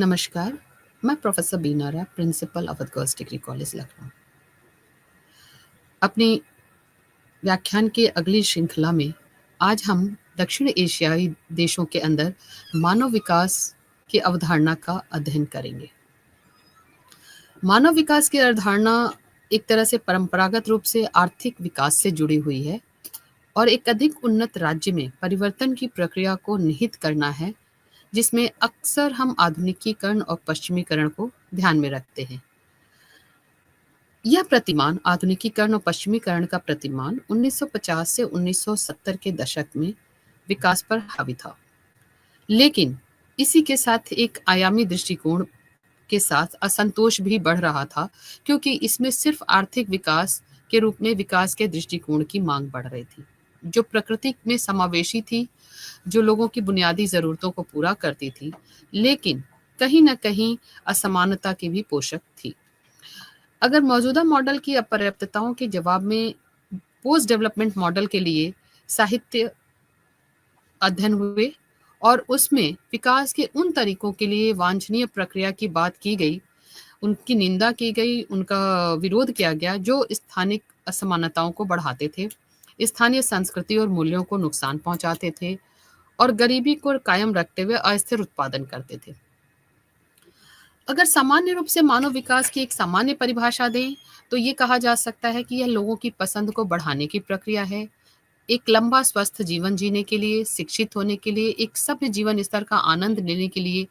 नमस्कार, मैं professor Beena Rai, principal Awadh girls degree college Lucknow. अपनी व्याख्यान की अगली श्रृंखला में आज हम दक्षिण एशियाई देशों के अंदर मानव विकास की अवधारणा का अध्ययन करेंगे। मानव विकास की अवधारणा एक तरह से परंपरागत रूप से आर्थिक विकास से जुड़ी हुई है और एक अधिक उन्नत राज्य में परिवर्तन की प्रक्रिया को निहित करना है, जिसमें अक्सर हम आधुनिकीकरण और पश्चिमीकरण को ध्यान में रखते हैं। यह प्रतिमान आधुनिकीकरण और पश्चिमीकरण का प्रतिमान 1950 से 1970 के दशक में विकास पर हावी था, लेकिन इसी के साथ एक आयामी दृष्टिकोण के साथ असंतोष भी बढ़ रहा था, क्योंकि इसमें सिर्फ आर्थिक विकास के रूप में विकास के दृष्टिकोण की मांग बढ़ रही थी, जो प्रकृति में समावेशी थी, जो लोगों की बुनियादी ज़रूरतों को पूरा करती थी, लेकिन कहीं न कहीं असमानता की भी पोषक थी। अगर मौजूदा मॉडल की अपर्याप्तताओं के जवाब में पोस्ट डेवलपमेंट मॉडल के लिए साहित्य अध्ययन हुए और उसमें विकास के उन तरीकों के लिए वांछनीय प्रक्रिया की बात की गई, उनकी निंदा की गई, उनका विरोध किया गया, जो स्थानिक असमानताओं को बढ़ाते थे, स्थानीय संस्कृति और मूल्यों को नुकसान पहुंचाते थे और गरीबी को कायम रखते हुए अस्थिर उत्पादन करते थे। अगर सामान्य रूप से मानव विकास की एक सामान्य परिभाषा दें, तो ये कहा जा सकता है कि यह लोगों की पसंद को बढ़ाने की प्रक्रिया है, एक लंबा स्वस्थ जीवन जीने के लिए, शिक्षित होने के लिए, एक सभ्य जीवन स्तर का आनंद लेने के लिए।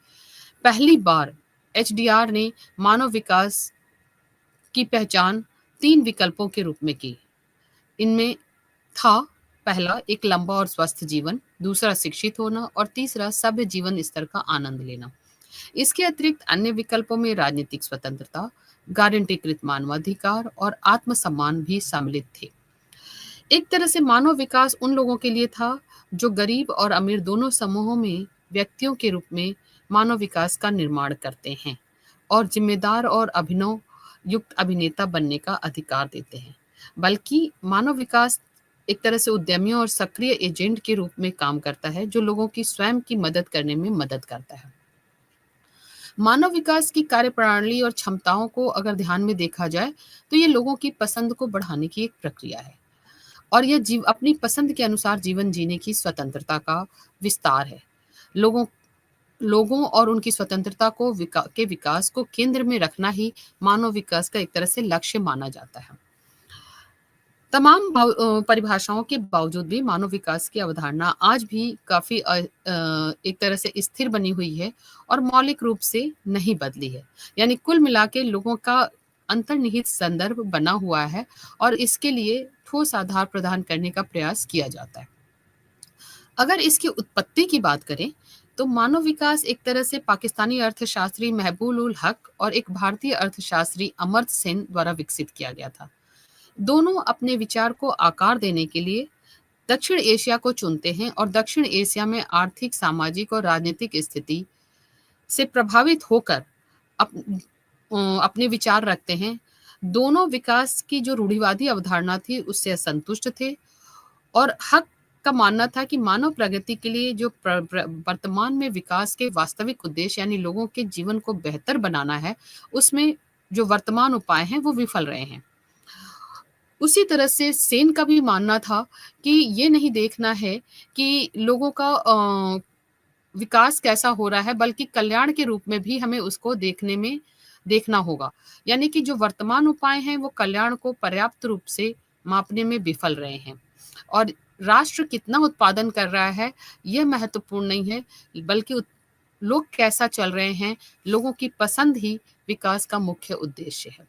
पहली बार एचडीआर ने मानव विकास की पहचान 3 विकल्पों के रूप में की। इनमें था पहला एक लंबा और स्वस्थ जीवन, दूसरा शिक्षित होना और तीसरा सभ्य जीवन स्तर का आनंद लेना। इसके अतिरिक्त अन्य विकल्पों में राजनीतिक स्वतंत्रता, गारंटीकृत मानवाधिकार और आत्मसम्मान भी सम्मिलित थे। एक तरह से मानव विकास उन लोगों के लिए था जो गरीब और अमीर दोनों समूहों में व्यक्तियों के रूप में मानव विकास का निर्माण करते हैं और जिम्मेदार और अभिनव युक्त अभिनेता बनने का अधिकार देते हैं। बल्कि मानव विकास एक तरह से उद्यमियों और सक्रिय एजेंट के रूप में काम करता है, जो लोगों की स्वयं की मदद करने में मदद करता है। मानव विकास की कार्यप्रणाली और क्षमताओं को अगर ध्यान में देखा जाए, तो ये लोगों की पसंद को बढ़ाने की एक प्रक्रिया है और यह अपनी पसंद के अनुसार जीवन जीने की स्वतंत्रता का विस्तार है। लोगों लोगों और उनकी स्वतंत्रता को के विकास को केंद्र में रखना ही मानव विकास का एक तरह से लक्ष्य माना जाता है। तमाम परिभाषाओं के बावजूद भी मानव विकास की अवधारणा आज भी काफ़ी एक तरह से स्थिर बनी हुई है और मौलिक रूप से नहीं बदली है। यानी कुल मिला के लोगों का अंतर्निहित संदर्भ बना हुआ है और इसके लिए ठोस आधार प्रदान करने का प्रयास किया जाता है। अगर इसकी उत्पत्ति की बात करें, तो मानव विकास एक तरह से पाकिस्तानी अर्थशास्त्री महबूब उल हक और एक भारतीय अर्थशास्त्री अमर्त्य सेन द्वारा विकसित किया गया था। दोनों अपने विचार को आकार देने के लिए दक्षिण एशिया को चुनते हैं और दक्षिण एशिया में आर्थिक, सामाजिक और राजनीतिक स्थिति से प्रभावित होकर अपने विचार रखते हैं। दोनों विकास की जो रूढ़िवादी अवधारणा थी उससे असंतुष्ट थे और हक का मानना था कि मानव प्रगति के लिए जो वर्तमान में विकास के वास्तविक उद्देश्य यानी लोगों के जीवन को बेहतर बनाना है, उसमें जो वर्तमान उपाय हैं वो विफल रहे हैं। उसी तरह से सेन का भी मानना था कि ये नहीं देखना है कि लोगों का विकास कैसा हो रहा है, बल्कि कल्याण के रूप में भी हमें उसको देखना होगा। यानी कि जो वर्तमान उपाय हैं वो कल्याण को पर्याप्त रूप से मापने में विफल रहे हैं और राष्ट्र कितना उत्पादन कर रहा है यह महत्वपूर्ण नहीं है, बल्कि लोग कैसा चल रहे हैं, लोगों की पसंद ही विकास का मुख्य उद्देश्य है।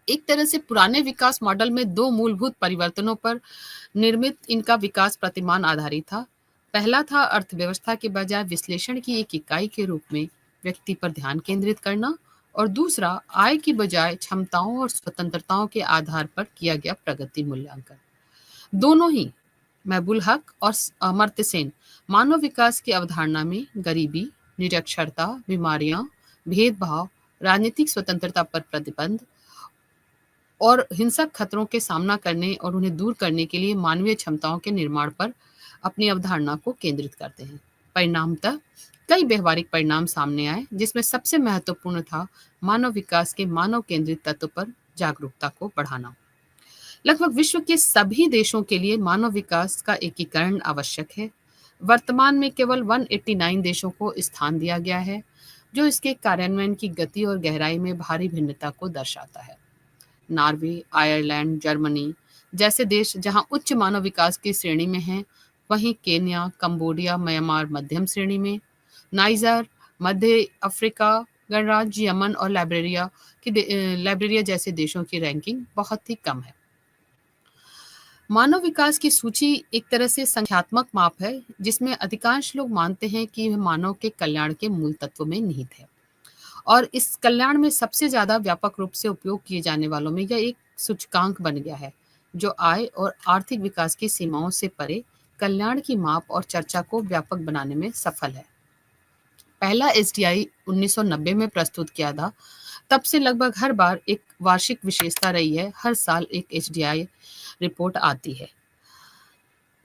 एक तरह से पुराने विकास मॉडल में 2 मूलभूत परिवर्तनों पर निर्मित इनका विकास प्रतिमान आधारित था। पहला था अर्थव्यवस्था के बजाय विश्लेषण की एक इकाई के रूप में व्यक्ति पर ध्यान केंद्रित करना और दूसरा आय की बजाय क्षमताओं और स्वतंत्रताओं के आधार पर किया गया प्रगति मूल्यांकन। दोनों ही महबूब हक और अमर्त्य सेन मानव विकास की अवधारणा में गरीबी, निरक्षरता, बीमारियां, भेदभाव, राजनीतिक स्वतंत्रता पर प्रतिबंध और हिंसक खतरों के सामना करने और उन्हें दूर करने के लिए मानवीय क्षमताओं के निर्माण पर अपनी अवधारणा को केंद्रित करते हैं। परिणामतः कई व्यवहारिक परिणाम सामने आए, जिसमें सबसे महत्वपूर्ण था मानव विकास के मानव केंद्रित तत्व पर जागरूकता को बढ़ाना। लगभग विश्व के सभी देशों के लिए मानव विकास का एकीकरण आवश्यक है। वर्तमान में केवल 189 देशों को स्थान दिया गया है, जो इसके कार्यान्वयन की गति और गहराई में भारी भिन्नता को दर्शाता है। नॉर्वे, आयरलैंड, जर्मनी जैसे देश जहां उच्च मानव विकास की श्रेणी में हैं, वहीं केन्या, कंबोडिया, म्यांमार मध्यम श्रेणी में, नाइजर, मध्य अफ्रीका गणराज्य, यमन और लाइब्रेरिया जैसे देशों की रैंकिंग बहुत ही कम है। मानव विकास की सूची एक तरह से संख्यात्मक माप है, जिसमें अधिकांश लोग मानते हैं कि यह मानव के कल्याण के मूल तत्व में निहित है, और इस कल्याण में सबसे ज्यादा व्यापक रूप से उपयोग किए जाने वालों में यह एक सूचकांक बन गया है, जो आय और आर्थिक विकास की सीमाओं से परे कल्याण की माप और चर्चा को व्यापक बनाने में सफल है। पहला एसडीआई 1990 में प्रस्तुत किया था। तब से लगभग हर बार एक वार्षिक विशेषता रही है। हर साल एक एसडीआई रिपोर्ट आती है।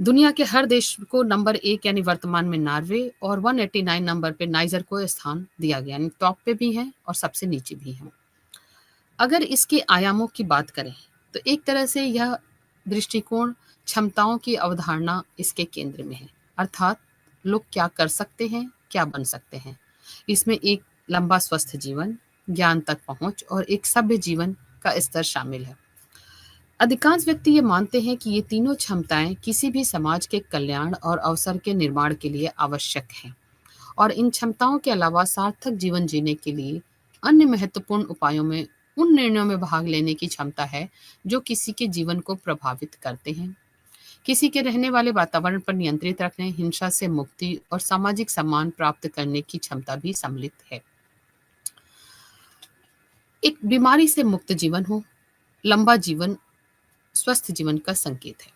दुनिया के हर देश को नंबर 1 यानी वर्तमान में नॉर्वे और 189 नंबर पे नाइजर को स्थान दिया गया, यानी टॉप पे भी है और सबसे नीचे भी है। अगर इसके आयामों की बात करें तो एक तरह से यह दृष्टिकोण क्षमताओं की अवधारणा इसके केंद्र में है, अर्थात लोग क्या कर सकते हैं, क्या बन सकते हैं। इसमें एक लंबा स्वस्थ जीवन, ज्ञान तक पहुंच और एक सभ्य जीवन का स्तर शामिल है। अधिकांश व्यक्ति ये मानते हैं कि ये तीनों क्षमताएं किसी भी समाज के कल्याण और अवसर के निर्माण के लिए आवश्यक हैं, और इन क्षमताओं के अलावा सार्थक जीवन जीने के लिए अन्य महत्वपूर्ण उपायों में उन निर्णयों में भाग लेने की क्षमता है जो किसी के जीवन को प्रभावित करते हैं। किसी के रहने वाले वातावरण पर नियंत्रित रखने, हिंसा से मुक्ति और सामाजिक सम्मान प्राप्त करने की क्षमता भी सम्मिलित है। एक बीमारी से मुक्त जीवन हो, लंबा जीवन स्वस्थ जीवन का संकेत है।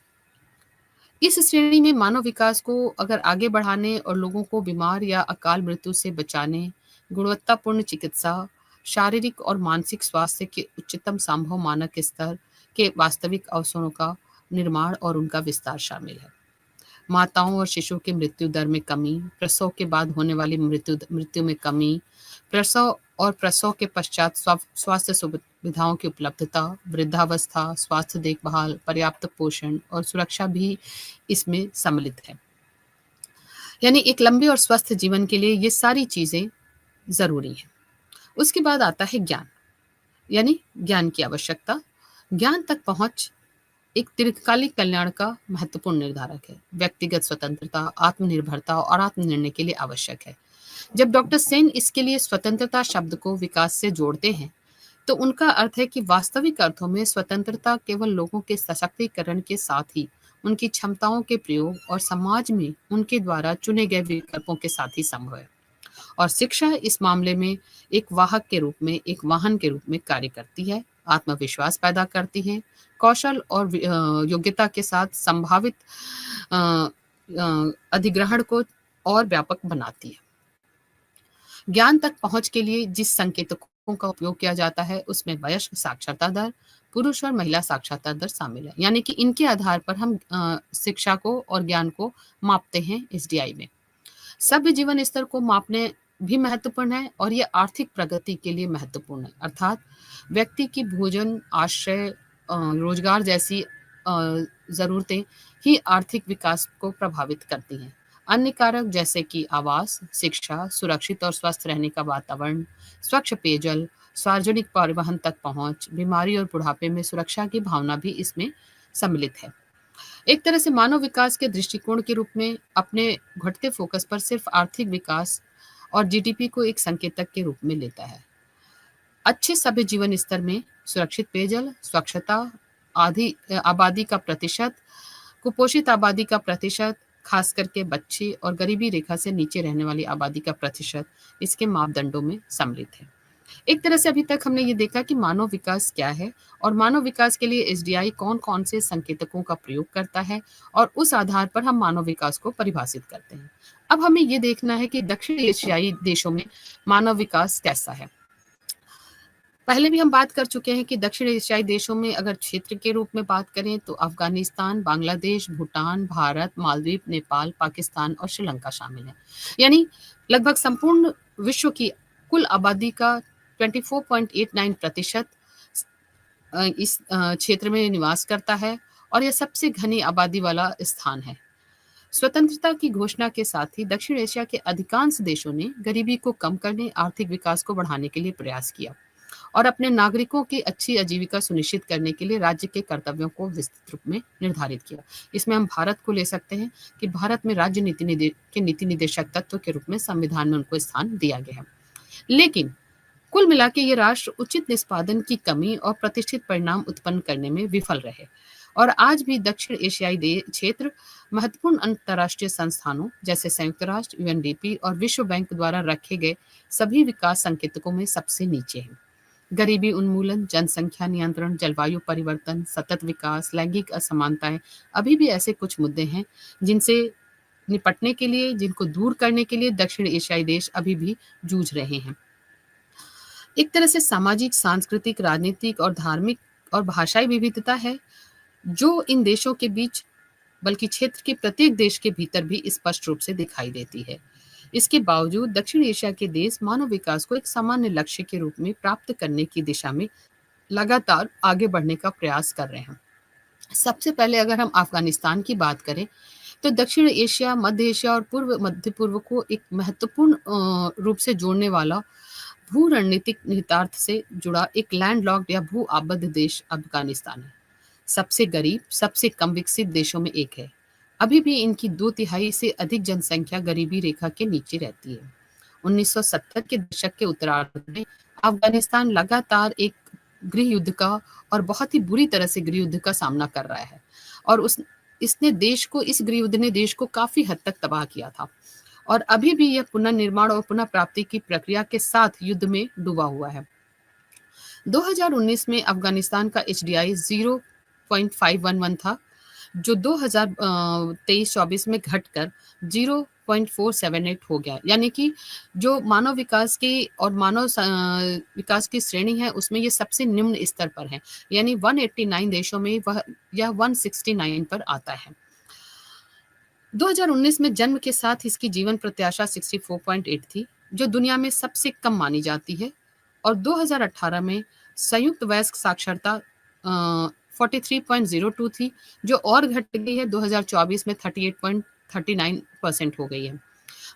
इस श्रेणी में मानव विकास को अगर आगे बढ़ाने और लोगों को बीमार या अकाल मृत्यु से बचाने, गुणवत्तापूर्ण चिकित्सा, शारीरिक और मानसिक स्वास्थ्य के उच्चतम संभव मानक स्तर के वास्तविक अवसरों का निर्माण और उनका विस्तार शामिल है। माताओं और शिशुओं की मृत्यु दर में कमी, प्रसव के बाद होने वाली मृत्यु में कमी, प्रसव और प्रसव के पश्चात स्वास्थ्य सुविधाओं की उपलब्धता, वृद्धावस्था, स्वास्थ्य देखभाल, पर्याप्त पोषण और सुरक्षा भी इसमें सम्मिलित है। यानी एक लंबे और स्वस्थ जीवन के लिए ये सारी चीजें जरूरी हैं। उसके बाद आता है ज्ञान, यानी ज्ञान की आवश्यकता। ज्ञान तक पहुंच एक दीर्घकालिक कल्याण का महत्वपूर्ण निर्धारक है। व्यक्तिगत स्वतंत्रता, आत्मनिर्भरता और आत्मनिर्णय के लिए आवश्यक है। जब डॉक्टर सेन इसके लिए स्वतंत्रता शब्द को विकास से जोड़ते हैं, तो उनका अर्थ है कि वास्तविक अर्थों में स्वतंत्रता केवल लोगों के सशक्तिकरण के साथ ही उनकी क्षमताओं के प्रयोग और समाज में उनके द्वारा चुने गए विकल्पों के साथ ही संभव है। और शिक्षा इस मामले में एक वाहक के रूप में, एक वाहन के रूप में कार्य करती है, आत्मविश्वास पैदा करती है, कौशल और योग्यता के साथ संभावित अधिग्रहण को और व्यापक बनाती है। ज्ञान तक पहुंच के लिए जिस संकेतकों का उपयोग किया जाता है उसमें वयस्क साक्षरता दर, पुरुष और महिला साक्षरता दर शामिल है। यानी कि इनके आधार पर हम शिक्षा को और ज्ञान को मापते हैं एसडीआई में। सभ्य जीवन स्तर को मापने भी महत्वपूर्ण है और ये आर्थिक प्रगति के लिए महत्वपूर्ण है, अर्थात व्यक्ति की भोजन, आश्रय, रोजगार जैसी जरूरतें ही आर्थिक विकास को प्रभावित करती हैं। अन्य कारक जैसे कि आवास, शिक्षा, सुरक्षित और स्वस्थ रहने का वातावरण, स्वच्छ पेयजल, सार्वजनिक परिवहन तक पहुंच, बीमारी और बुढ़ापे में सुरक्षा की भावना भी इसमें सम्मिलित है। एक तरह से मानव विकास के दृष्टिकोण के रूप में अपने घटते फोकस पर सिर्फ आर्थिक विकास और जीडीपी को एक संकेतक के रूप में लेता है। अच्छे सभ्य जीवन स्तर में सुरक्षित पेयजल, स्वच्छता, आबादी का प्रतिशत, कुपोषित आबादी का प्रतिशत, खास करके बच्चे और गरीबी रेखा से नीचे रहने वाली आबादी का प्रतिशत इसके मापदंडों में सम्मिलित है। एक तरह से अभी तक हमने ये देखा कि मानव विकास क्या है और मानव विकास के लिए एसडीआई कौन कौन से संकेतकों का प्रयोग करता है, और उस आधार पर हम मानव विकास को परिभाषित करते हैं। अब हमें ये देखना है कि दक्षिण एशियाई देशों में मानव विकास कैसा है। पहले भी हम बात कर चुके हैं कि दक्षिण एशियाई देशों में अगर क्षेत्र के रूप में बात करें तो अफगानिस्तान, बांग्लादेश, भूटान, भारत, मालदीव, नेपाल, पाकिस्तान और श्रीलंका शामिल है। यानी लगभग संपूर्ण विश्व की कुल आबादी का 24.89% इस क्षेत्र में निवास करता है और यह सबसे घनी आबादी वाला स्थान है। स्वतंत्रता की घोषणा के साथ ही दक्षिण एशिया के अधिकांश देशों ने गरीबी को कम करने, आर्थिक विकास को बढ़ाने के लिए प्रयास किया और अपने नागरिकों की अच्छी आजीविका सुनिश्चित करने के लिए राज्य के कर्तव्यों को विस्तृत रूप में निर्धारित किया। इसमें हम भारत को ले सकते हैं कि भारत में राज्य नीति निदेशक तत्व के रूप में संविधान में उनको स्थान दिया गया है। लेकिन कुल मिला के ये राष्ट्र उचित निष्पादन की कमी और प्रतिष्ठित परिणाम उत्पन्न करने में विफल रहे और आज भी दक्षिण एशियाई क्षेत्र महत्वपूर्ण अंतर्राष्ट्रीय संस्थानों जैसे संयुक्त राष्ट्र, यूएनडीपी और विश्व बैंक द्वारा रखे गए सभी विकास संकेतकों में सबसे नीचे है। गरीबी उन्मूलन, जनसंख्या नियंत्रण, जलवायु परिवर्तन, सतत विकास, लैंगिक असमानताएं अभी भी ऐसे कुछ मुद्दे हैं जिनसे निपटने के लिए, जिनको दूर करने के लिए दक्षिण एशियाई देश अभी भी जूझ रहे हैं। एक तरह से सामाजिक, सांस्कृतिक, राजनीतिक और धार्मिक और भाषाई विविधता है जो इन देशों के बीच बल्कि क्षेत्र के प्रत्येक देश के भीतर भी स्पष्ट रूप से दिखाई देती है। इसके बावजूद दक्षिण एशिया के देश मानव विकास को एक सामान्य लक्ष्य के रूप में प्राप्त करने की दिशा में लगातार आगे बढ़ने का प्रयास कर रहे हैं। सबसे पहले अगर हम अफगानिस्तान की बात करें तो दक्षिण एशिया, मध्य एशिया और मध्य पूर्व को एक महत्वपूर्ण रूप से जोड़ने वाला भू रणनीतिक निहितार्थ से जुड़ा एक लैंडलॉक्ड या भू आबद्ध देश अफगानिस्तान है। सबसे गरीब, सबसे कम विकसित देशों में एक है। अभी भी इनकी 2/3 से अधिक जनसंख्या गरीबी रेखा के नीचे रहती है। 1970 के दशक के उत्तरार्ध में अफगानिस्तान लगातार एक गृह युद्ध का और बहुत ही बुरी तरह से गृह युद्ध का सामना कर रहा है और इस गृह युद्ध ने देश को काफी हद तक तबाह किया था और अभी भी यह पुनर्निर्माण और पुनः प्राप्ति की प्रक्रिया के साथ युद्ध में डूबा हुआ है। 2019 में अफगानिस्तान का HDI 0.511 था जो 2023-24 में घटकर 0.478 हो गया। यानी कि जो मानव विकास की और विकास की श्रेणी है उसमें ये सबसे निम्न स्तर पर है। यानी 189 देशों में यह 169 पर आता है। 2019 में जन्म के साथ इसकी जीवन प्रत्याशा 64.8 थी जो दुनिया में सबसे कम मानी जाती है और 2018 में संयुक्त वयस्क साक्षरता 43.02 थी जो और घट गई है। 2024 में 38.39% हो गई है।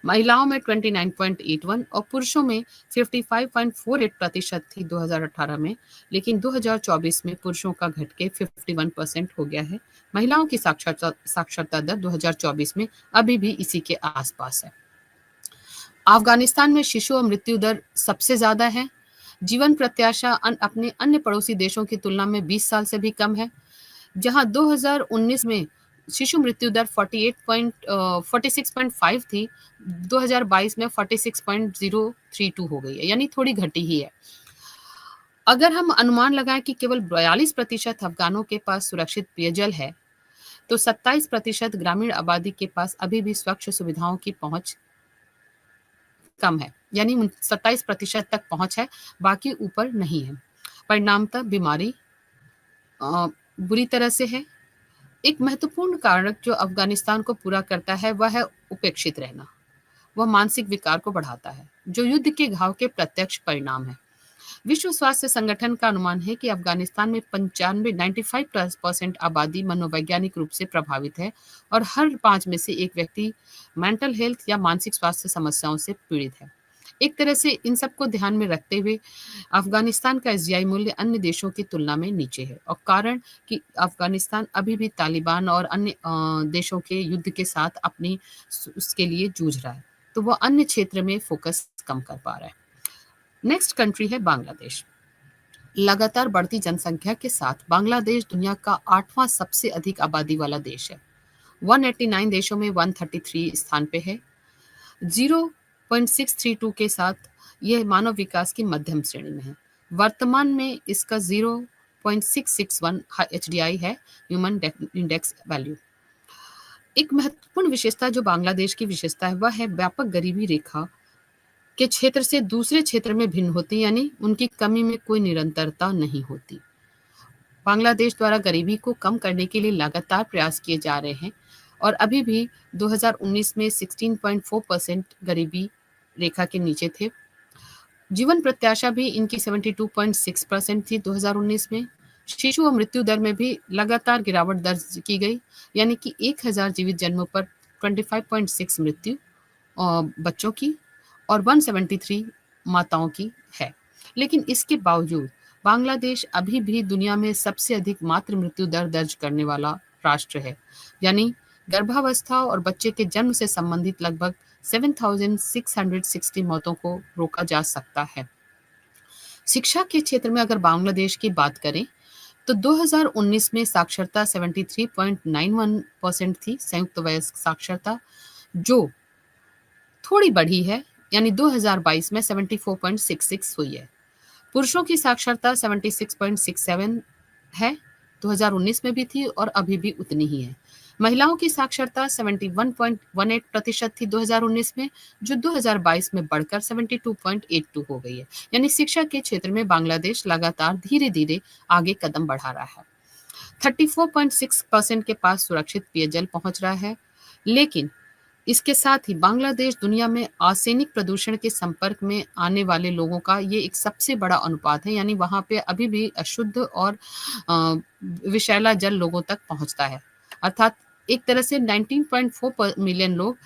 महिलाओं में 29.81 और पुरुषों में 55.48% थी 2018 में, लेकिन 2024 में पुरुषों का घट के 51% हो गया है। महिलाओं की साक्षरता दर 2024 में अभी भी इसी के आसपास है। अफगानिस्तान में शिशु और मृत्यु दर सबसे ज्यादा है। जीवन प्रत्याशा अपने अन्य पड़ोसी देशों की तुलना में 20 साल से भी कम है, जहां 2019 में शिशु मृत्यु दर 46.5 थी, 2022 में 46.032 हो गई है, यानी थोड़ी घटी ही है। अगर हम अनुमान लगाएं कि केवल 42% अफगानों के पास सुरक्षित पेयजल है तो 27% ग्रामीण आबादी के पास अभी भी स्वच्छ सुविधाओं की पहुंच कम है, यानी 27% तक पहुंच है, बाकी ऊपर नहीं है। परिणामतः बीमारी बुरी तरह से है। एक महत्वपूर्ण कारक जो अफगानिस्तान को पूरा करता है वह है उपेक्षित रहना। वह मानसिक विकार को बढ़ाता है जो युद्ध के घाव के प्रत्यक्ष परिणाम है। विश्व स्वास्थ्य संगठन का अनुमान है कि अफगानिस्तान में 95% आबादी मनोवैज्ञानिक रूप से प्रभावित है और हर 5 में से एक व्यक्ति मेंटल हेल्थ या मानसिक स्वास्थ्य समस्याओं से पीड़ित है। एक तरह से इन सबको ध्यान में रखते हुए अफगानिस्तान का SDI मूल्य अन्य देशों की तुलना में नीचे है और कारण कि अफगानिस्तान अभी भी तालिबान और अन्य देशों के युद्ध के साथ अपनी उसके लिए जूझ रहा है, तो वह अन्य क्षेत्र में फोकस कम कर पा रहा है। नेक्स्ट कंट्री है बांग्लादेश। लगातार बढ़ती जनसंख्या के साथ बांग्लादेश दुनिया का 8वां सबसे अधिक आबादी वाला देश है। 189 देशों में 133 स्थान पे है। 0.632 के साथ यह मानव विकास की मध्यम श्रेणी में है। वर्तमान में इसका 0.661 HDI है, ह्यूमन इंडेक्स वैल्यू। एक महत्वपूर्ण विशेषता जो बांग्लादेश की विशेषता है वह है व्यापक गरीबी रेखा के क्षेत्र से दूसरे क्षेत्र में भिन्न होती, यानी उनकी कमी में कोई निरंतरता नहीं होती। बांग्लादेश द्वारा गरीबी को कम करने के लिए लगातार प्रयास किए जा रहे हैं और अभी भी 2019 में 16.4% गरीबी रेखा के नीचे थे। जीवन प्रत्याशा भी इनकी 72.6% थी 2019 में। शिशु और मृत्यु दर में भी लगातार गिरावट दर्ज की गई, यानी कि 1000 जीवित जन्मों पर 25.6 मृत्यु बच्चों की और 173 माताओं की है। लेकिन इसके बावजूद बांग्लादेश अभी भी दुनिया में सबसे अधिक मातृ मृत्यु दर दर्ज करने वाला राष्ट्र है, यानी गर्भावस्था और बच्चे के जन्म से संबंधित लगभग 7,660 मौतों को रोका जा सकता है। शिक्षा के क्षेत्र में अगर बांग्लादेश की बात करें तो 2019 में साक्षरता 73.91% थी, संयुक्त वयस्क साक्षरता, जो थोड़ी बढ़ी है, यानी 2022 में 74.66 हुई है। पुरुषों की साक्षरता 76.67 है, 2019 में भी थी और अभी भी उतनी ही है। महिलाओं की साक्षरता 71.18% थी 2019 में, जो 2022 में बढ़कर 72.82 हो गई है। यानी शिक्षा के क्षेत्र में बांग्लादेश लगातार धीरे धीरे आगे कदम बढ़ा रहा है। 34.6% के पास सुरक्षित पेयजल पहुंच रहा है। लेकिन इसके साथ ही बांग्लादेश दुनिया में आर्सेनिक प्रदूषण के संपर्क में आने वाले लोगों का ये एक सबसे बड़ा अनुपात है, यानी वहाँ पे अभी भी अशुद्ध और विषैला जल लोगों तक पहुँचता है। अर्थात एक तरह से 19.4 मिलियन लोग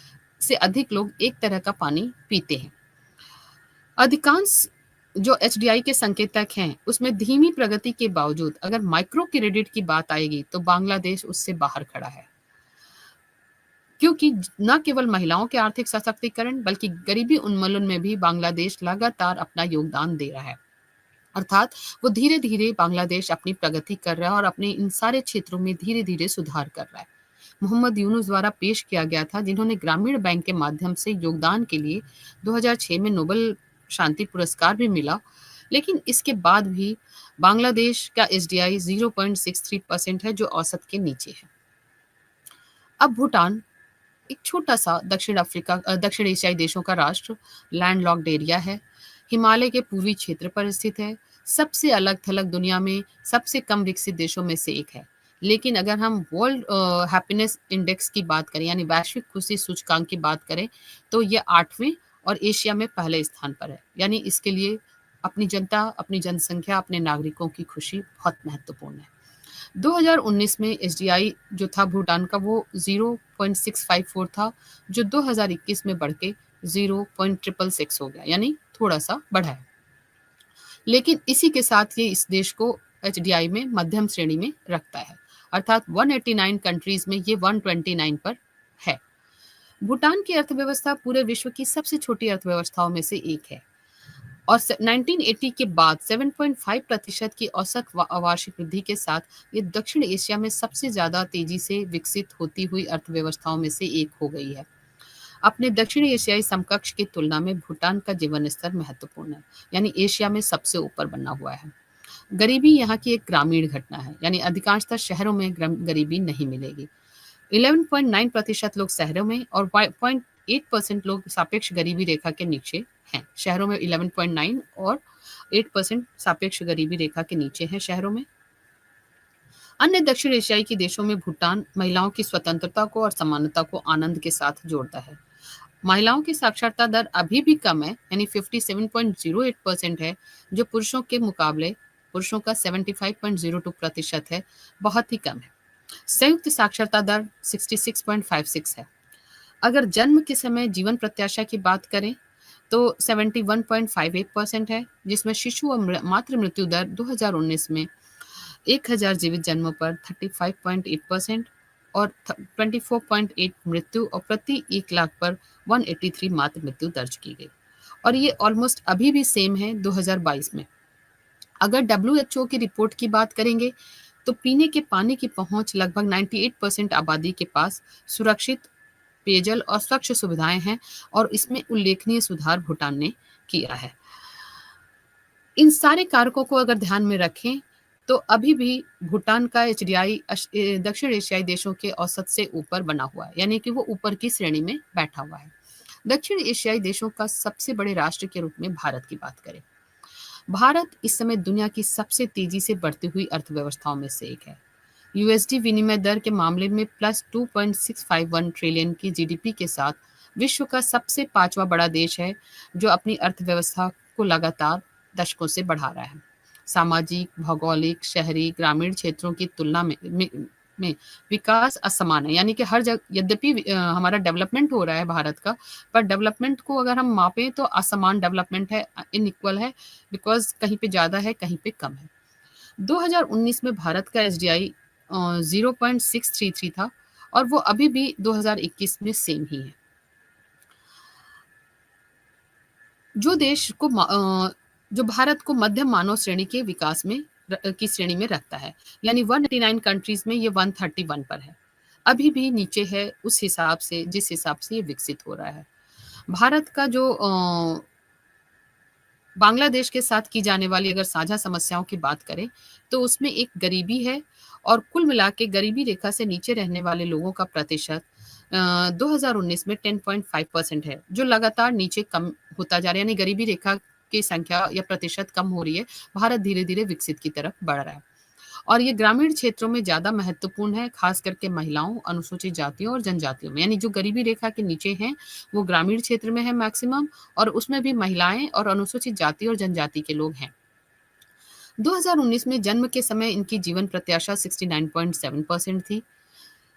से अधिक लोग एक तरह का पानी पीते हैं। अधिकांश जो एचडीआई के संकेतक हैं उसमें धीमी प्रगति के बावजूद अगर माइक्रो क्रेडिट की बात आएगी तो बांग्लादेश उससे बाहर खड़ा है, क्योंकि न केवल महिलाओं के आर्थिक सशक्तिकरण बल्कि गरीबी उन्मूलन में भी बांग्लादेश लगातार अपना योगदान दे रहा है। अर्थात वो धीरे धीरे बांग्लादेश अपनी प्रगति कर रहा है और अपने इन सारे क्षेत्रों में धीरे धीरे सुधार कर रहा है। मोहम्मद यूनुस द्वारा पेश किया गया था, जिन्होंने ग्रामीण बैंक के माध्यम से योगदान के लिए 2006 में नोबेल शांति पुरस्कार भी मिला। लेकिन इसके बाद भी बांग्लादेश का एसडीआई 0.63% है, जो औसत के नीचे है। अब भूटान एक छोटा सा दक्षिण एशियाई देशों का राष्ट्र, लैंडलॉक्ड एरिया है, हिमालय के पूर्वी क्षेत्र पर स्थित है, सबसे अलग थलग दुनिया में सबसे कम विकसित देशों में से एक है। लेकिन अगर हम वर्ल्ड हैप्पीनेस इंडेक्स की बात करें, यानी वैश्विक खुशी सूचकांक की बात करें, तो ये 8वें और एशिया में पहले स्थान पर है। यानी इसके लिए अपनी जनता, अपनी जनसंख्या, अपने नागरिकों की खुशी बहुत महत्वपूर्ण है। 2019 में एसडीआई जो था भूटान का वो 0.654 था, जो 2021 में बढ़ के 0.666 हो गया, यानी थोड़ा सा बढ़ा है। लेकिन इसी के साथ ये इस देश को एचडीआई में मध्यम श्रेणी में रखता है, अर्थात 189 कंट्रीज में ये 129 पर है। भूटान की अर्थव्यवस्था पूरे विश्व की सबसे छोटी अर्थव्यवस्थाओं में से एक है और 1980 के बाद 7.5% की औसत वार्षिक वृद्धि के साथ ये दक्षिण एशिया में सबसे ज्यादा तेजी से विकसित होती हुई अर्थव्यवस्थाओं में से एक हो गई है। अपने दक्षिण एशियाई समकक्ष की तुलना में भूटान का जीवन स्तर महत्वपूर्ण है, यानी एशिया में सबसे ऊपर बना हुआ है। गरीबी यहाँ की एक ग्रामीण घटना है, यानी अधिकांशतः शहरों में गरीबी नहीं मिलेगी। 11.9% लोग शहरों में और 0.8% लोग सापेक्ष गरीबी रेखा के नीचे हैं। शहरों में 11.9 और 8% सापेक्ष गरीबी रेखा के नीचे हैं शहरों में। अन्य दक्षिण एशियाई के देशों में भूटान महिलाओं की स्वतंत्रता को और समानता को आनंद के साथ जोड़ता है। महिलाओं की साक्षरता दर अभी भी कम है, यानी 57.08% है, जो पुरुषों के मुकाबले पुरुषों का 75.02% है, बहुत ही कम है। संयुक्त साक्षरता दर 66.56 है। अगर जन्म के समय जीवन प्रत्याशा की बात करें तो 71.58% है, जिसमें शिशु और मातृ मृत्यु दर 2019 में 1000 जीवित जन्मों पर 35.8% और 24.8 मृत्यु और प्रति 1 लाख पर 183 मातृ मृत्यु दर्ज की गई, और ये ऑलमोस्ट अभी भी सेम है 2022 में। अगर WHO की रिपोर्ट की बात करेंगे तो पीने के पानी की पहुंच लगभग 98% आबादी के पास सुरक्षित पेयजल और स्वच्छ सुविधाएं हैं, और इसमें उल्लेखनीय सुधार भूटान ने किया है। इन सारे कारकों को अगर ध्यान में रखें तो अभी भी भूटान का एचडीआई दक्षिण एशियाई देशों के औसत से ऊपर बना हुआ है, यानी कि वो ऊपर की श्रेणी में बैठा हुआ है। दक्षिण एशियाई देशों का सबसे बड़े राष्ट्र के रूप में भारत की बात करें, भारत इस समय दुनिया की सबसे तेजी से बढ़ती हुई अर्थव्यवस्थाओं में से एक है। यूएसडी विनिमय दर के मामले में प्लस 2.651 ट्रिलियन की जीडीपी के साथ विश्व का सबसे पांचवा बड़ा देश है, जो अपनी अर्थव्यवस्था को लगातार दशकों से बढ़ा रहा है। सामाजिक, भौगोलिक, शहरी, ग्रामीण क्षेत्रों की तुलना में विकास असमान है, यानी कि हर जगह यद्यपि हमारा डेवलपमेंट हो रहा है भारत का, पर डेवलपमेंट को अगर हम मापें तो असमान डेवलपमेंट है, इनइक्वल है, बिकॉज कहीं पे ज़्यादा है, कहीं पे कम है। 2019 में भारत का एसडीआई 0.633 था और वो अभी भी 2021 में सेम ही है। जो भारत को मध्यम मानव श्रेणी के विकास में की श्रेणी में रखता है, यानी 189 कंट्रीज में ये 131 पर है, अभी भी नीचे है उस हिसाब से जिस हिसाब से ये विकसित हो रहा है। भारत का जो बांग्लादेश के साथ की जाने वाली अगर साझा समस्याओं की बात करें तो उसमें एक गरीबी है और कुल मिला के गरीबी रेखा से नीचे रहने वाले लोगों का प्रतिशत 2019 में 10.5% है, जो लगातार नीचे कम होता जा रहा है, यानी गरीबी रेखा की संख्या या प्रतिशत कम हो रही है। भारत धीरे धीरे विकसित की तरफ बढ़ रहा है और ये ग्रामीण क्षेत्रों में ज़्यादा महत्वपूर्ण है, खास करके महिलाओं, अनुसूचित जातियों और जनजातियों में, यानी जो गरीबी रेखा के नीचे हैं वो ग्रामीण क्षेत्र में है मैक्सिमम, और उसमें भी महिलाएं और अनुसूचित जाति और जनजाति के लोग हैं। 2019 में जन्म के समय इनकी जीवन प्रत्याशा 69.7% थी।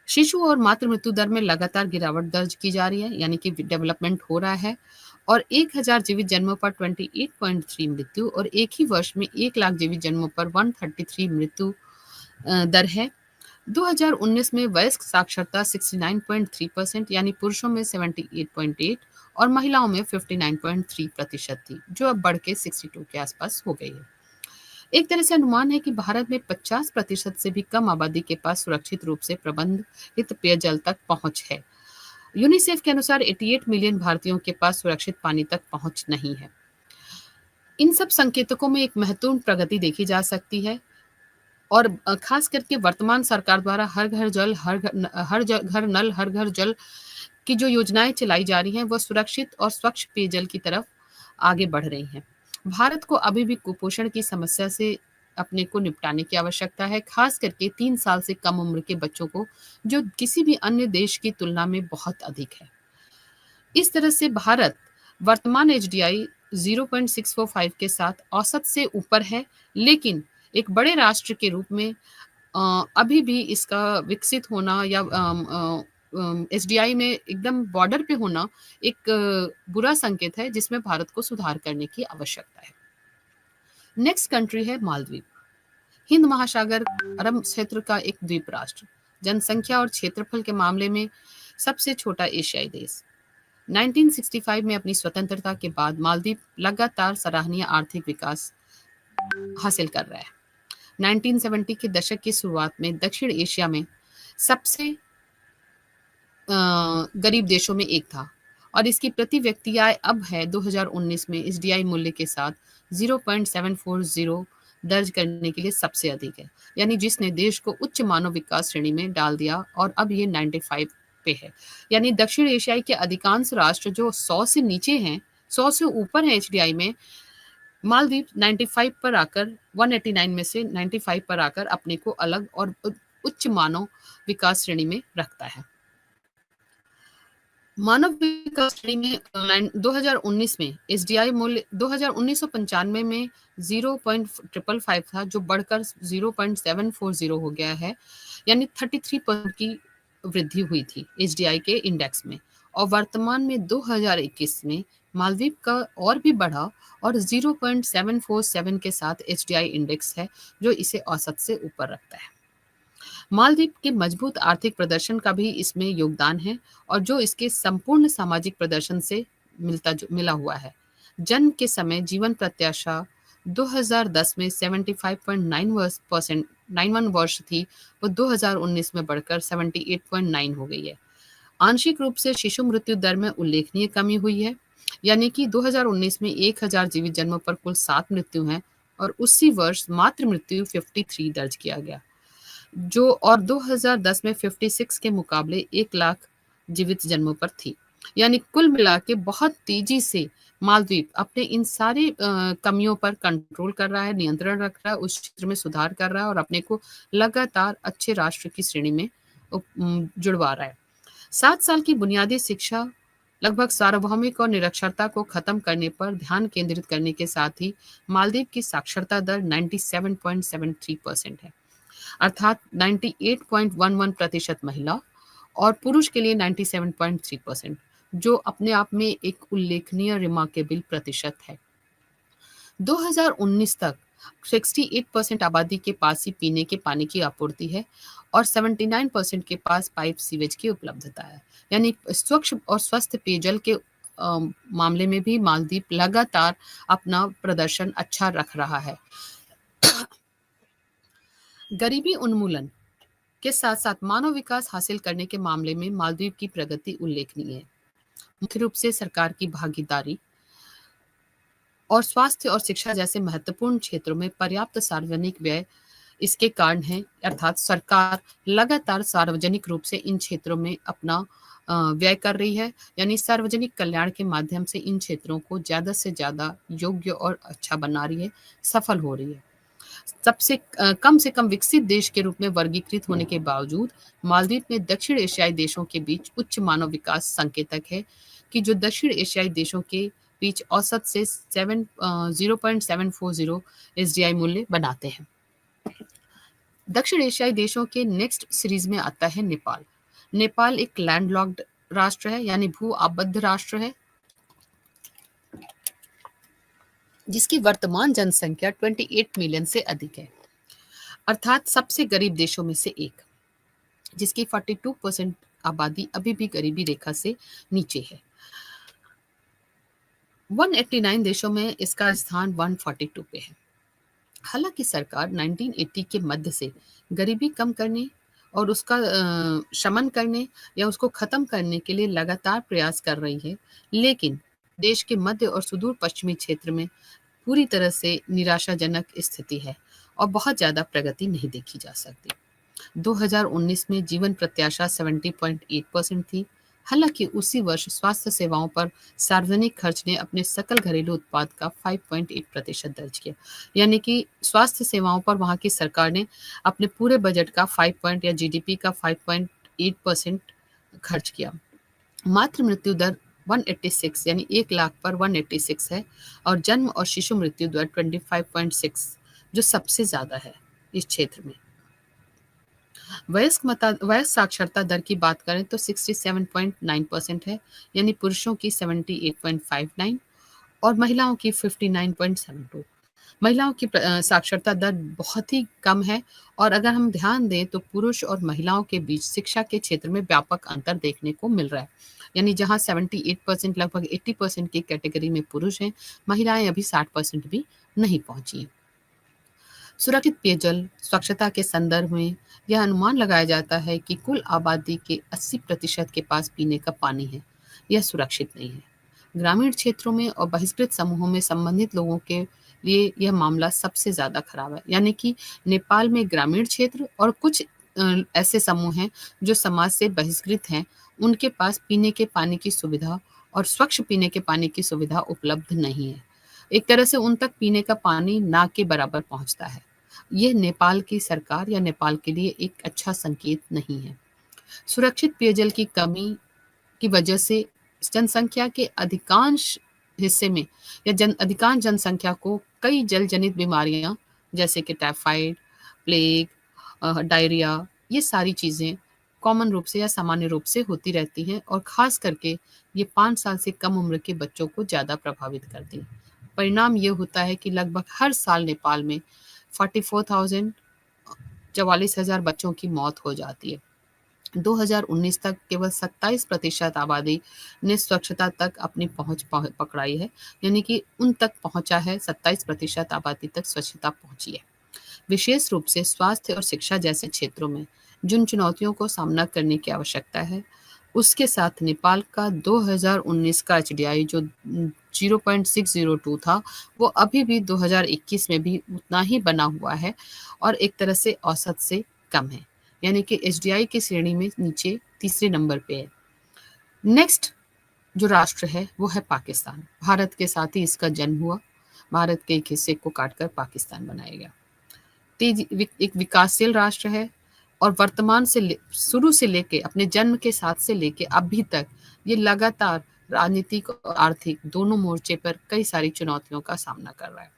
शिशु और मातृ मृत्यु दर में लगातार गिरावट दर्ज की जा रही है, यानी कि डेवलपमेंट हो रहा है, और 1000 जीवित जन्मों पर 28.3 मृत्यु और एक ही वर्ष में 1 लाख जीवित जन्मों पर 133 मृत्यु दर है। 2019 में वयस्क साक्षरता 69.3%, यानी पुरुषों में 78.8 और महिलाओं में 59.3% थी, जो अब बढ़ के 62 के आसपास हो गई है। एक तरह से अनुमान है कि भारत में 50% से भी कम आबादी के पास सुरक्षित रूप से प्रबंधित पेयजल तक पहुंच है। यूनिसेफ के अनुसार 88 मिलियन भारतीयों के पास सुरक्षित पानी तक पहुंच नहीं है। इन सब संकेतकों में एक महत्वपूर्ण प्रगति देखी जा सकती है और खास करके वर्तमान सरकार द्वारा हर घर जल हर नल हर घर जल की जो योजनाएं चलाई जा रही हैं वह सुरक्षित और स्वच्छ पेयजल की तरफ आगे बढ़ रही हैं। भारत को अभी भी कुपोषण की समस्या से अपने को निपटाने की आवश्यकता है, खास करके 3 साल से कम उम्र के बच्चों को, जो किसी भी अन्य देश की तुलना में बहुत अधिक है। इस तरह से भारत वर्तमान एचडीआई 0.645 के साथ औसत से ऊपर है, लेकिन एक बड़े राष्ट्र के रूप में अभी भी इसका विकसित होना या एसडीआई में एकदम बॉर्डर पे होना एक बुरा संकेत है, जिसमें भारत को सुधार करने की आवश्यकता है। नेक्स्ट कंट्री है मालदीव, हिंद महासागर अरब क्षेत्र का एक द्वीप राष्ट्र, जनसंख्या और क्षेत्रफल के मामले में सबसे छोटा एशियाई देश। 1965 में अपनी स्वतंत्रता के बाद मालदीव लगातार सराहनीय आर्थिक विकास हासिल कर रहा है। 1970 के दशक की शुरुआत में दक्षिण एशिया में सबसे गरीब देशों में एक था और इसकी प्रति व्यक्ति आय अब है 2019 में एसडीआई मूल्य के साथ 0.740 दर्ज करने के लिए सबसे अधिक है, यानी जिसने देश को उच्च मानव विकास श्रेणी में डाल दिया और अब ये 95 पे है। यानी दक्षिण एशियाई के अधिकांश राष्ट्र जो 100 से नीचे हैं, 100 से ऊपर है एचडीआई में, मालदीव 95 पर आकर 189 में से 95 पर आकर अपने को अलग और उच्च मानव विकास श्रेणी में रखता है। मानव विकास श्रेणी में 2019 में एसडीआई मूल्य 1995 में 0.555 था, जो बढ़कर 0.740 हो गया है, यानी 33% की वृद्धि हुई थी एसडीआई के इंडेक्स में, और वर्तमान में 2021 में मालदीव का और भी बढ़ा और 0.747 के साथ एचडीआई इंडेक्स है, जो इसे औसत से ऊपर रखता है। मालदीव के मजबूत आर्थिक प्रदर्शन का भी इसमें योगदान है और जो इसके संपूर्ण सामाजिक प्रदर्शन से मिला हुआ है। जन्म के समय जीवन प्रत्याशा 2010 में 75.91 वर्ष थी, वो 2019 में बढ़कर 78.9 हो गई है। आंशिक रूप से शिशु मृत्यु दर में उल्लेखनीय कमी हुई है, यानी कि 2019 में 1000 जीवित जन्मों पर कुल 7 मृत्यु हैं और उसी वर्ष मातृ मृत्यु 53 दर्ज किया गया, जो और 2010 में 56 के मुकाबले 1 लाख जीवित जन्मों पर थी। यानी कुल मिला के बहुत तेजी से मालदीव अपने इन सारी कमियों पर कंट्रोल कर रहा है, नियंत्रण रख रहा है, उस क्षेत्र में सुधार कर रहा है और अपने को लगातार अच्छे राष्ट्र की श्रेणी में जुड़वा रहा है। 7 साल की बुनियादी शिक्षा लगभग सार्वभौमिक और निरक्षरता को खत्म करने पर ध्यान केंद्रित करने के साथ ही मालदीव की साक्षरता दर 97.73% है, अर्थात 98.11% महिला और पुरुष के लिए 97.3%, जो अपने आप में एक उल्लेखनीय रिमार्केबल प्रतिशत है। 2019 तक 68% आबादी के पास ही पीने के पानी की आपूर्ति है और 79% के पास पाइप सीवेज की उपलब्धता है। यानी स्वच्छ और स्वस्थ पेयजल के मामले में भी मालदीव लगातार अपना प्रदर्शन अच्छा रख रहा है। गरीबी उन्मूलन के साथ साथ मानव विकास हासिल करने के मामले में मालदीव की प्रगति उल्लेखनीय है। मुख्य रूप से सरकार की भागीदारी और स्वास्थ्य और शिक्षा जैसे महत्वपूर्ण क्षेत्रों में पर्याप्त सार्वजनिक व्यय इसके कारण है, अर्थात सरकार लगातार सार्वजनिक रूप से इन क्षेत्रों में अपना व्यय कर रही है, यानी सार्वजनिक कल्याण के माध्यम से इन क्षेत्रों को ज़्यादा से ज़्यादा योग्य और अच्छा बना रही है, सफल हो रही है। सबसे कम से कम विकसित देश के रूप में वर्गीकृत होने के बावजूद मालदीव में दक्षिण एशियाई देशों के बीच उच्च मानव विकास संकेतक है कि जो दक्षिण एशियाई देशों के बीच औसत से 0.740 एसडीआई मूल्य बनाते हैं। दक्षिण एशियाई देशों के नेक्स्ट सीरीज में आता है नेपाल। नेपाल एक लैंडलॉक्ड राष्ट्र है, यानी भू आबद्ध राष्ट्र है, जिसकी वर्तमान जनसंख्या 28 मिलियन से अधिक है, अर्थात सबसे गरीब देशों में से एक, जिसकी 42% आबादी अभी भी गरीबी रेखा से नीचे है। 189 देशों में इसका स्थान 142 पे है। हालांकि सरकार 1980 के मध्य से गरीबी कम करने और उसका शमन करने या उसको खत्म करने के लिए लगातार प्रयास कर रही है, लेकिन देश के मध्य और सुदूर पश्चिमी क्षेत्र में पूरी तरह से निराशाजनक स्थिति है और बहुत ज़्यादा प्रगति नहीं देखी जा सकती। 2019 में जीवन प्रत्याशा 70.8% थी। हालांकि उसी वर्ष स्वास्थ्य सेवाओं पर सार्वजनिक खर्च ने अपने सकल घरेलू उत्पाद का 5.8% दर्ज किया, यानी कि स्वास्थ्य सेवाओं पर वहां की सरकार ने अपने पूरे बजट का 5 या जीडीपी का 5.8% खर्च किया। मातृ मृत्यु दर 186 यानी 1 लाख पर 186 है और जन्म और शिशु मृत्यु दर 25.6 जो सबसे ज्यादा है इस क्षेत्र में। वयस्क साक्षरता दर की बात करें तो 67.9% है, यानी पुरुषों की 78.59 और महिलाओं की 59.72। महिलाओं की साक्षरता दर बहुत ही कम है और अगर हम ध्यान दें तो पुरुष और महिलाओं के बीच शिक्षा के क्षेत्र में व्यापक अंतर देखने को मिल रहा है, यानी जहां 78% लगभग 80% की कैटेगरी में पुरुष हैं, महिलाएं अभी 60% भी नहीं पहुंची हैं। सुरक्षित पेयजल स्वच्छता के संदर्भ में यह अनुमान लगाया जाता है कि कुल आबादी के 80% के पास पीने का पानी है, यह सुरक्षित नहीं है। ग्रामीण क्षेत्रों में और बहिष्कृत समूहों में संबंधित लोगों के लिए यह मामला सबसे ज़्यादा खराब है, यानी कि नेपाल में ग्रामीण क्षेत्र और कुछ ऐसे समूह हैं जो समाज से बहिष्कृत हैं, उनके पास पीने के पानी की सुविधा और स्वच्छ पीने के पानी की सुविधा उपलब्ध नहीं है। एक तरह से उन तक पीने का पानी ना के बराबर पहुंचता है। यह नेपाल की सरकार या नेपाल के लिए एक अच्छा संकेत नहीं है। सुरक्षित पेयजल की कमी की वजह से जनसंख्या के अधिकांश हिस्से में या अधिकांश जनसंख्या को कई जल जनित बीमारियां जैसे कि टाइफाइड, प्लेग, डायरिया, ये सारी चीज़ें कॉमन रूप से या सामान्य रूप से होती रहती हैं और ख़ास करके ये 5 साल से कम उम्र के बच्चों को ज़्यादा प्रभावित करती हैं। परिणाम ये होता है कि लगभग हर साल नेपाल में 44,000 बच्चों की मौत हो जाती है। 2019 तक केवल 27% आबादी ने स्वच्छता तक अपनी पहुंच पकड़ाई है, यानी कि उन तक पहुंचा है, 27% आबादी तक स्वच्छता पहुंची है। विशेष रूप से स्वास्थ्य और शिक्षा जैसे क्षेत्रों में जिन चुनौतियों को सामना करने की आवश्यकता है, उसके साथ नेपाल का 2019 का एचडीआई जो 0.602 था, वो अभी भी 2021 में भी उतना ही बना हुआ है और एक तरह से औसत से कम है, यानी कि एचडीआई की श्रेणी में नीचे तीसरे नंबर पे है। नेक्स्ट जो राष्ट्र है वो है पाकिस्तान। भारत के साथ ही इसका जन्म हुआ। भारत के एक हिस्से को काटकर पाकिस्तान बनाया गया। एक विकासशील राष्ट्र है और वर्तमान से शुरू से लेके अपने जन्म के साथ से लेके अभी तक ये लगातार राजनीतिक और आर्थिक दोनों मोर्चे पर कई सारी चुनौतियों का सामना कर रहा है।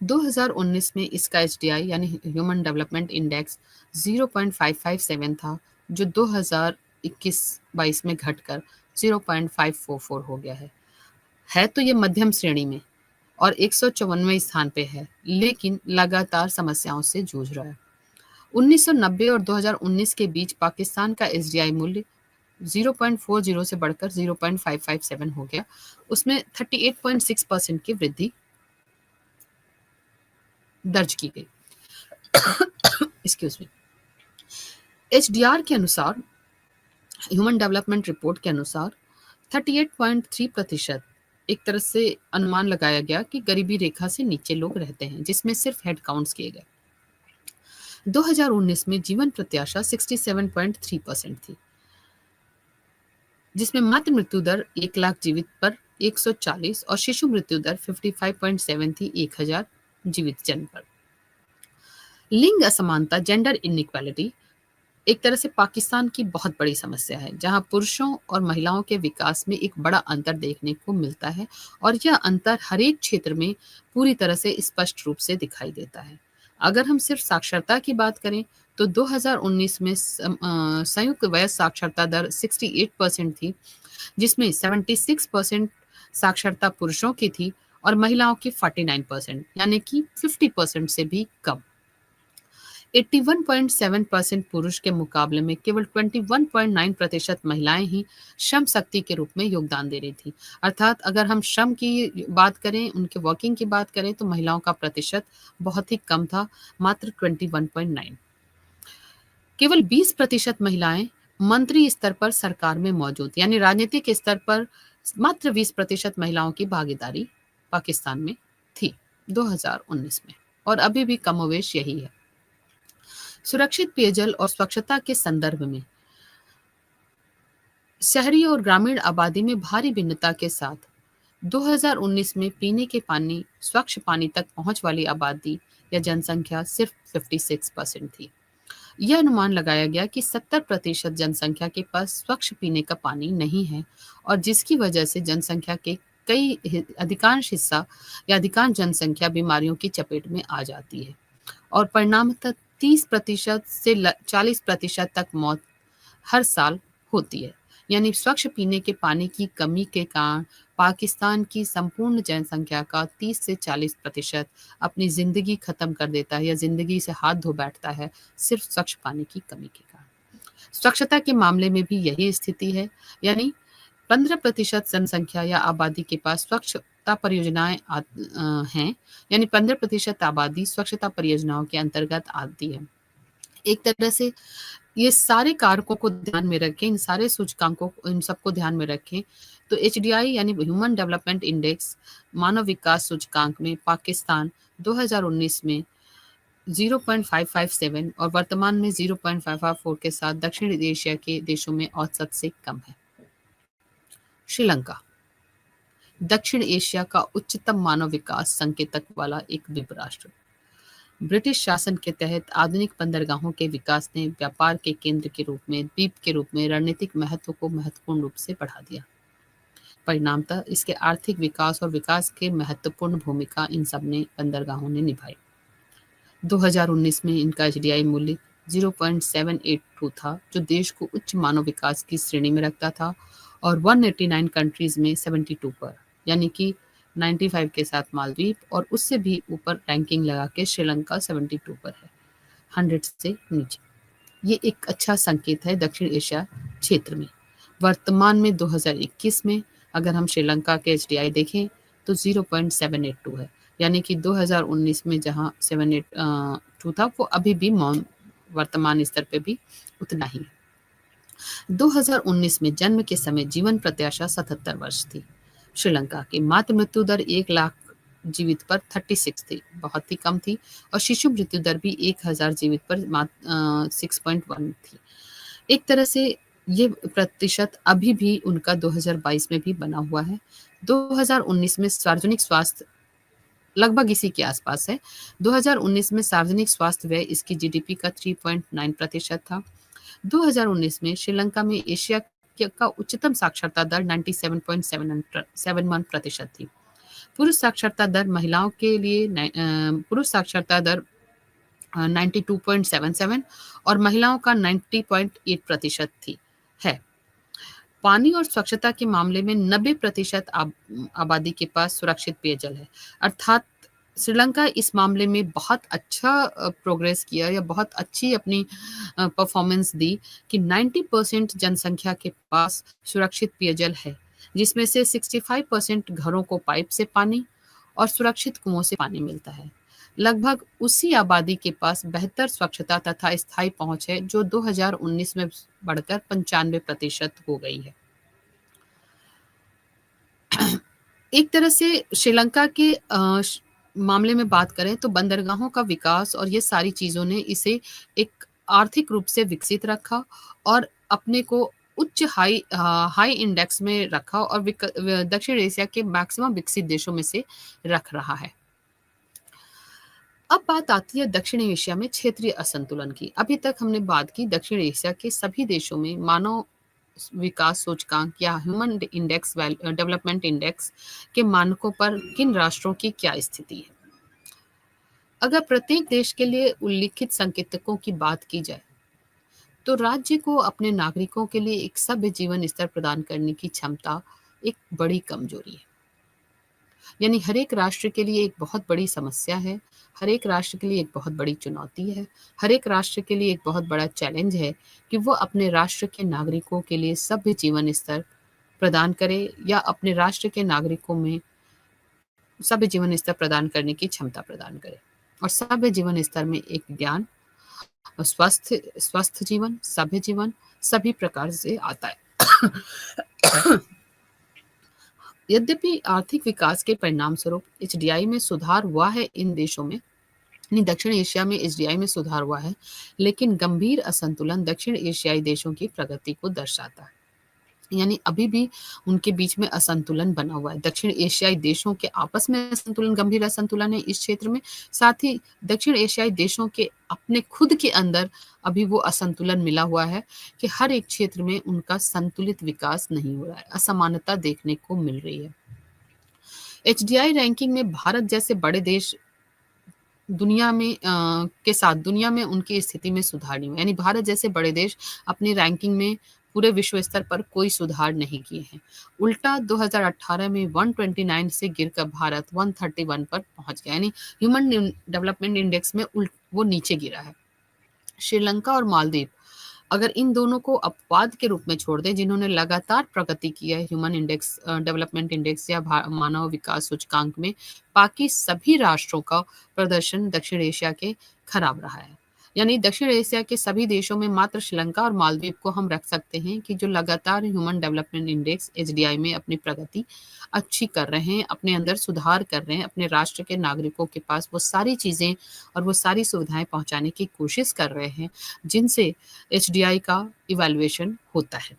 2019 में इसका एचडीआई यानी ह्यूमन डेवलपमेंट इंडेक्स 0.557 था, जो 2021-22 में घटकर 0.544 हो गया है तो ये मध्यम श्रेणी में और 154वें स्थान पे है, लेकिन लगातार समस्याओं से जूझ रहा है। 1990 और 2019 के बीच पाकिस्तान का एसडीआई मूल्य 0.40 से बढ़कर 0.557 हो गया। उसमें 38.6% की वृद्धि दर्ज की गई। Excuse me. एचडीआर के अनुसार, ह्यूमन डेवलपमेंट रिपोर्ट के अनुसार 38.3% एक तरह से अनुमान लगाया गया कि गरीबी रेखा से नीचे लोग रहते हैं, जिसमें सिर्फ हेड काउंट्स किए गए। 2019 में जीवन प्रत्याशा 67.3% थी, जिसमें मातृ मृत्यु दर 1 लाख जीवित पर 140 और शिशु मृत्यु दर 55.7 थी 1000 जीवित जन्म पर। लिंग असमानता, जेंडर इनइक्वालिटी, एक तरह से पाकिस्तान की बहुत बड़ी समस्या है, जहां पुरुषों और महिलाओं के विकास में एक बड़ा अंतर देखने को मिलता है और यह अंतर हर एक क्षेत्र में पूरी तरह से स्पष्ट रूप से दिखाई देता है। अगर हम सिर्फ साक्षरता की बात करें तो 2019 में संयुक्त वयस्क साक्षरता दर 68% थी, जिसमें 76% साक्षरता पुरुषों की थी और महिलाओं की 49%, यानी कि 50% से भी कम। 81.7% पुरुष के मुकाबले में केवल 21.9% महिलाएं ही श्रम शक्ति के रूप में योगदान दे रही थी। अर्थात अगर हम श्रम की बात करें, उनके वर्किंग की बात करें, तो महिलाओं का प्रतिशत बहुत ही कम था, मात्र 21.9। केवल 20% महिलाएं मंत्री स्तर पर सरकार में मौजूद, यानी राजनीतिक स्तर पर मात्र 20% महिलाओं की भागीदारी पाकिस्तान में थी 2019 में, और अभी भी कमोवेश यही है। सुरक्षित पेयजल और स्वच्छता के संदर्भ में शहरी और ग्रामीण आबादी में भारी भिन्नता के साथ 2019 में पीने के पानी, स्वच्छ पानी तक पहुंच वाली आबादी या जनसंख्या सिर्फ 56% थी। यह अनुमान लगाया गया कि 70% जनसंख्या के पास स्वच्छ पीने का पानी नहीं है, और जिसकी वजह से जनसंख्या के अधिकांश हिस्सा या अधिकांश जनसंख्या बीमारियों की चपेट में आ जाती है और परिणामतः 30% से 40% तक मौत हर साल होती है। यानी स्वच्छ पीने के पानी की कमी के कारण पाकिस्तान की संपूर्ण जनसंख्या का 30 से 40% अपनी जिंदगी खत्म कर देता है या जिंदगी से हाथ धो बैठता है, सिर्फ स्वच्छ पानी की कमी के कारण। स्वच्छता के मामले में भी यही स्थिति है, यानी 15% जनसंख्या या आबादी के पास स्वच्छता परियोजनाएं हैं, यानी 15% आबादी स्वच्छता परियोजनाओं के अंतर्गत आती है। एक तरह से ये सारे कारकों को ध्यान में रखें, इन सारे सूचकांकों, इन सबको ध्यान में रखें तो एचडीआई यानी ह्यूमन डेवलपमेंट इंडेक्स मानव विकास सूचकांक में पाकिस्तान 2019 में 0.557 और वर्तमान में 0.554 के साथ दक्षिण एशिया के देशों में औसत से कम है। श्रीलंका दक्षिण एशिया का उच्चतम मानव विकास संकेतक वाला एक द्वीप राष्ट्र। ब्रिटिश शासन के तहत आधुनिक बंदरगाहों के विकास ने व्यापार के केंद्र के रूप में, द्वीप के रूप में रणनीतिक महत्व को महत्वपूर्ण रूप से बढ़ा दिया। परिणामतः इसके आर्थिक विकास और विकास के महत्वपूर्ण भूमिका इन सब ने बंदरगाहों ने निभाई। 2019 में इनका एचडीआई मूल्य 0.782 था, जो देश को उच्च मानव विकास की श्रेणी में रखता था, और 189 कंट्रीज में 72 पर, यानी कि 95 के साथ मालदीव और उससे भी ऊपर रैंकिंग लगा के श्रीलंका 72 पर है, 100 से नीचे। ये एक अच्छा संकेत है दक्षिण एशिया क्षेत्र में। वर्तमान में 2021 में अगर हम श्रीलंका के एचडीआई देखें तो 0.782 है, यानी कि 2019 में जहां 782 था वो अभी भी वर्तमान स्तर पे भी उतना ही है। 2019 में जन्म के समय जीवन प्रत्याशा 77 वर्ष थी। श्रीलंका की मातृ मृत्यु दर 1 लाख जीवित पर 36 थी, बहुत ही कम थी, और शिशु मृत्यु दर भी 1000 जीवित पर 6.1 थी। एक तरह से ये प्रतिशत अभी भी उनका 2022 में भी बना हुआ है। 2019 में सार्वजनिक स्वास्थ्य लगभग इसी के आसपास है। 2019 में सार्वजनिक स्वास्थ्य व्यय इसकी जीडीपी का 3.9% था। 2019 में श्रीलंका में एशिया का उच्चतम साक्षरता दर 97.71% थी। पुरुष साक्षरता दर महिलाओं के लिए पुरुष साक्षरता दर 92.77 और महिलाओं का 90.8% थी है। पानी और स्वच्छता के मामले में 90% आबादी के पास सुरक्षित पेयजल है। अर्थात श्रीलंका इस मामले में बहुत अच्छा प्रोग्रेस किया या बहुत अच्छी अपनी परफॉर्मेंस दी कि 90% जनसंख्या के पास सुरक्षित पेयजल है, जिसमें से 65% घरों को पाइप से पानी और सुरक्षित कुओं से पानी मिलता है। लगभग उसी आबादी के पास बेहतर स्वच्छता तथा स्थायी पहुंच है, जो 2019 में बढ़कर 95% हो गई है। एक तरह से श्रीलंका के मामले में बात करें तो बंदरगाहों का विकास और ये सारी चीज़ों ने इसे एक आर्थिक रूप से विकसित रखा और अपने को उच्च हाई इंडेक्स में रखा और दक्षिण एशिया के मैक्सिमम विकसित देशों में से रख रहा है। अब बात आती है दक्षिण एशिया में क्षेत्रीय असंतुलन की। अभी तक हमने बात की दक्षिण एशिया के सभी देशों में मानव विकास सूचकांक या ह्यूमन इंडेक्स डेवलपमेंट इंडेक्स के मानकों पर किन राष्ट्रों की क्या स्थिति है। अगर प्रत्येक देश के लिए उल्लिखित संकेतकों की बात की जाए तो राज्य को अपने नागरिकों के लिए एक सभ्य जीवन स्तर प्रदान करने की क्षमता एक बड़ी कमजोरी है। यानी हर एक राष्ट्र के लिए एक बहुत बड़ी समस्या है, हर एक राष्ट्र के लिए एक बहुत बड़ी चुनौती है, हर एक राष्ट्र के लिए एक बहुत बड़ा चैलेंज है कि वो अपने राष्ट्र के नागरिकों के लिए सभ्य जीवन स्तर प्रदान करे या अपने राष्ट्र के नागरिकों में सभ्य जीवन स्तर प्रदान करने की क्षमता प्रदान करे। और सभ्य जीवन स्तर में एक ज्ञान और स्वस्थ जीवन, सभ्य जीवन सभी प्रकार से आता है। यद्यपि आर्थिक विकास के परिणाम स्वरूप एचडीआई में सुधार हुआ है इन देशों में, दक्षिण एशिया में एचडीआई में सुधार हुआ है, लेकिन गंभीर असंतुलन दक्षिण एशियाई देशों की प्रगति को दर्शाता है। यानी अभी भी उनके बीच में असंतुलन बना हुआ है। दक्षिण एशियाई देशों के आपस में असंतुलन, गंभीर असंतुलन है इस क्षेत्र में। साथ ही दक्षिण एशियाई देशों के अपने खुद के अंदर अभी वो असंतुलन मिला हुआ है कि हर एक क्षेत्र में उनका संतुलित विकास नहीं हो रहा है, असमानता देखने को मिल रही है। एचडीआई रैंकिंग में भारत जैसे बड़े देश दुनिया में के साथ दुनिया में उनकी स्थिति में सुधार नहीं हुआ। यानी भारत जैसे बड़े देश अपनी रैंकिंग में पूरे विश्व स्तर पर कोई सुधार नहीं किए हैं। उल्टा 2018 में 129 से गिरकर भारत 131 पर पहुंच गया। यानी ह्यूमन डेवलपमेंट इंडेक्स में वो नीचे गिरा है। श्रीलंका और मालदीव अगर इन दोनों को अपवाद के रूप में छोड़ दें, जिन्होंने लगातार प्रगति की है ह्यूमन इंडेक्स डेवलपमेंट इंडेक्स या मानव विकास सूचकांक में, बाकी सभी राष्ट्रों का प्रदर्शन दक्षिण एशिया के खराब रहा है। यानी दक्षिण एशिया के सभी देशों में मात्र श्रीलंका और मालदीव को हम रख सकते हैं कि जो लगातार ह्यूमन डेवलपमेंट इंडेक्स एचडीआई में अपनी प्रगति अच्छी कर रहे हैं, अपने अंदर सुधार कर रहे हैं, अपने राष्ट्र के नागरिकों के पास वो सारी चीज़ें और वो सारी सुविधाएं पहुंचाने की कोशिश कर रहे हैं जिनसे एचडीआई का इवैल्यूएशन होता है।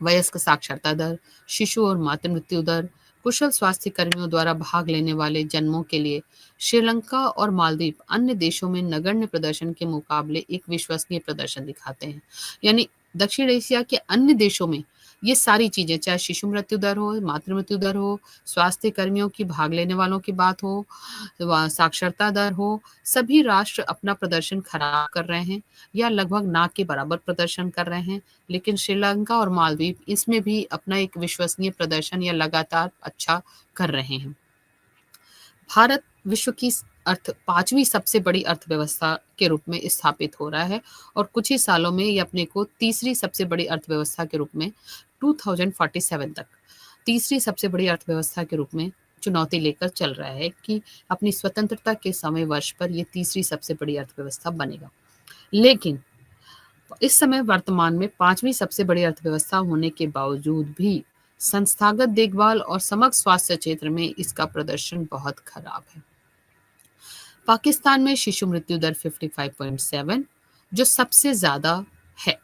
वयस्क साक्षरता दर, शिशु और मातृ मृत्यु दर, कुशल स्वास्थ्य कर्मियों द्वारा भाग लेने वाले जन्मों के लिए श्रीलंका और मालदीव अन्य देशों में नगण्य प्रदर्शन के मुकाबले एक विश्वसनीय प्रदर्शन दिखाते हैं। यानी दक्षिण एशिया के अन्य देशों में ये सारी चीजें, चाहे शिशु मृत्यु दर हो, मातृ मृत्यु दर हो, स्वास्थ्य कर्मियों की भाग लेने वालों की बात हो, साक्षरता दर हो, सभी राष्ट्र अपना प्रदर्शन खराब कर रहे हैं या लगभग ना के बराबर प्रदर्शन कर रहे हैं। लेकिन श्रीलंका और मालदीव इसमें भी अपना एक विश्वसनीय प्रदर्शन या लगातार अच्छा कर रहे हैं। भारत विश्व की पांचवी सबसे बड़ी अर्थव्यवस्था के रूप में स्थापित हो रहा है और कुछ ही सालों में ये अपने को तीसरी सबसे बड़ी अर्थव्यवस्था के रूप में 2047 तक तीसरी सबसे बड़ी अर्थव्यवस्था के रूप में चुनौती लेकर चल रहा है कि अपनी स्वतंत्रता के समय वर्ष पर यह तीसरी सबसे बड़ी अर्थव्यवस्था बनेगा। लेकिन इस समय वर्तमान में पांचवी सबसे बड़ी अर्थव्यवस्था होने के बावजूद भी संस्थागत देखभाल और समग्र स्वास्थ्य क्षेत्र में इसका प्रदर्शन बहुत खराब है। पाकिस्तान में शिशु मृत्यु दर 55.7 जो सबसे ज्यादा है।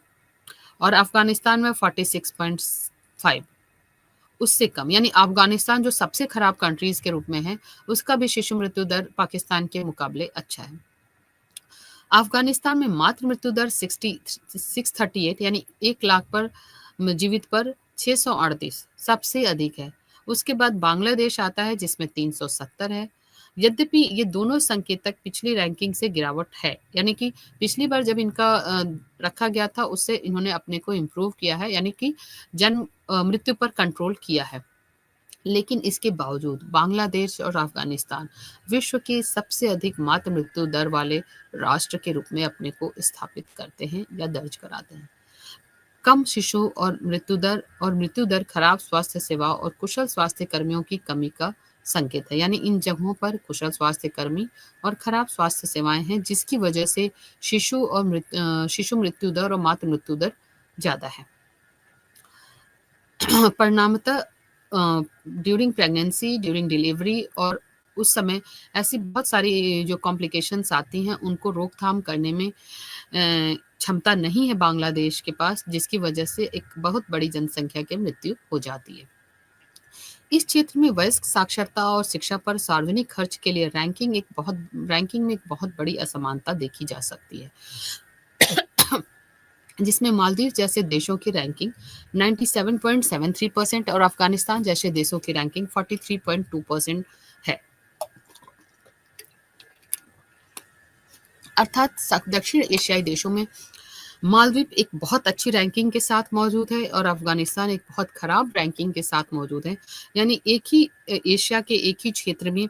और अफगानिस्तान में 46.5, उससे कम। यानी अफगानिस्तान जो सबसे खराब कंट्रीज के रूप में है, उसका भी शिशु मृत्यु दर पाकिस्तान के मुकाबले अच्छा है। अफगानिस्तान में मातृ मृत्यु दर 638, यानी 1 लाख पर जीवित पर 638 सबसे अधिक है। उसके बाद बांग्लादेश आता है जिसमें 370 है। यद्यपि ये दोनों संकेतक पिछली रैंकिंग से गिरावट है, यानी कि पिछली बार जब इनका रखा गया था उससे इन्होंने अपने को इम्प्रूव किया है, यानी कि जन्म मृत्यु पर कंट्रोल किया है। लेकिन इसके बावजूद बांग्लादेश और अफगानिस्तान विश्व के सबसे अधिक मातृ मृत्यु दर वाले राष्ट्र के रूप में अपने को स्थापित करते हैं या दर्ज कराते हैं। कम शिशु और मृत्यु दर खराब स्वास्थ्य सेवा और कुशल स्वास्थ्य कर्मियों की कमी का संकेत है। यानी इन जगहों पर कुशल स्वास्थ्य कर्मी और खराब स्वास्थ्य सेवाएं हैं, जिसकी वजह से शिशु मृत्यु दर और मातृ मृत्यु दर ज्यादा है। परिणामतः ड्यूरिंग प्रेगनेंसी, ड्यूरिंग डिलीवरी और उस समय ऐसी बहुत सारी जो कॉम्प्लिकेशंस आती हैं, उनको रोकथाम करने में क्षमता नहीं है बांग्लादेश के पास, जिसकी वजह से एक बहुत बड़ी जनसंख्या की मृत्यु हो जाती है। इस क्षेत्र में वयस्क साक्षरता और शिक्षा पर सार्वजनिक खर्च के लिए रैंकिंग में एक बहुत बड़ी असमानता देखी जा सकती है, जिसमें मालदीव जैसे देशों की रैंकिंग 97.73% और अफगानिस्तान जैसे देशों की रैंकिंग 43.2% है। अर्थात दक्षिण एशियाई देशों में मालदीव एक बहुत अच्छी रैंकिंग के साथ मौजूद है और अफगानिस्तान एक बहुत खराब रैंकिंग के साथ मौजूद है। यानी एक ही एशिया के एक ही क्षेत्र में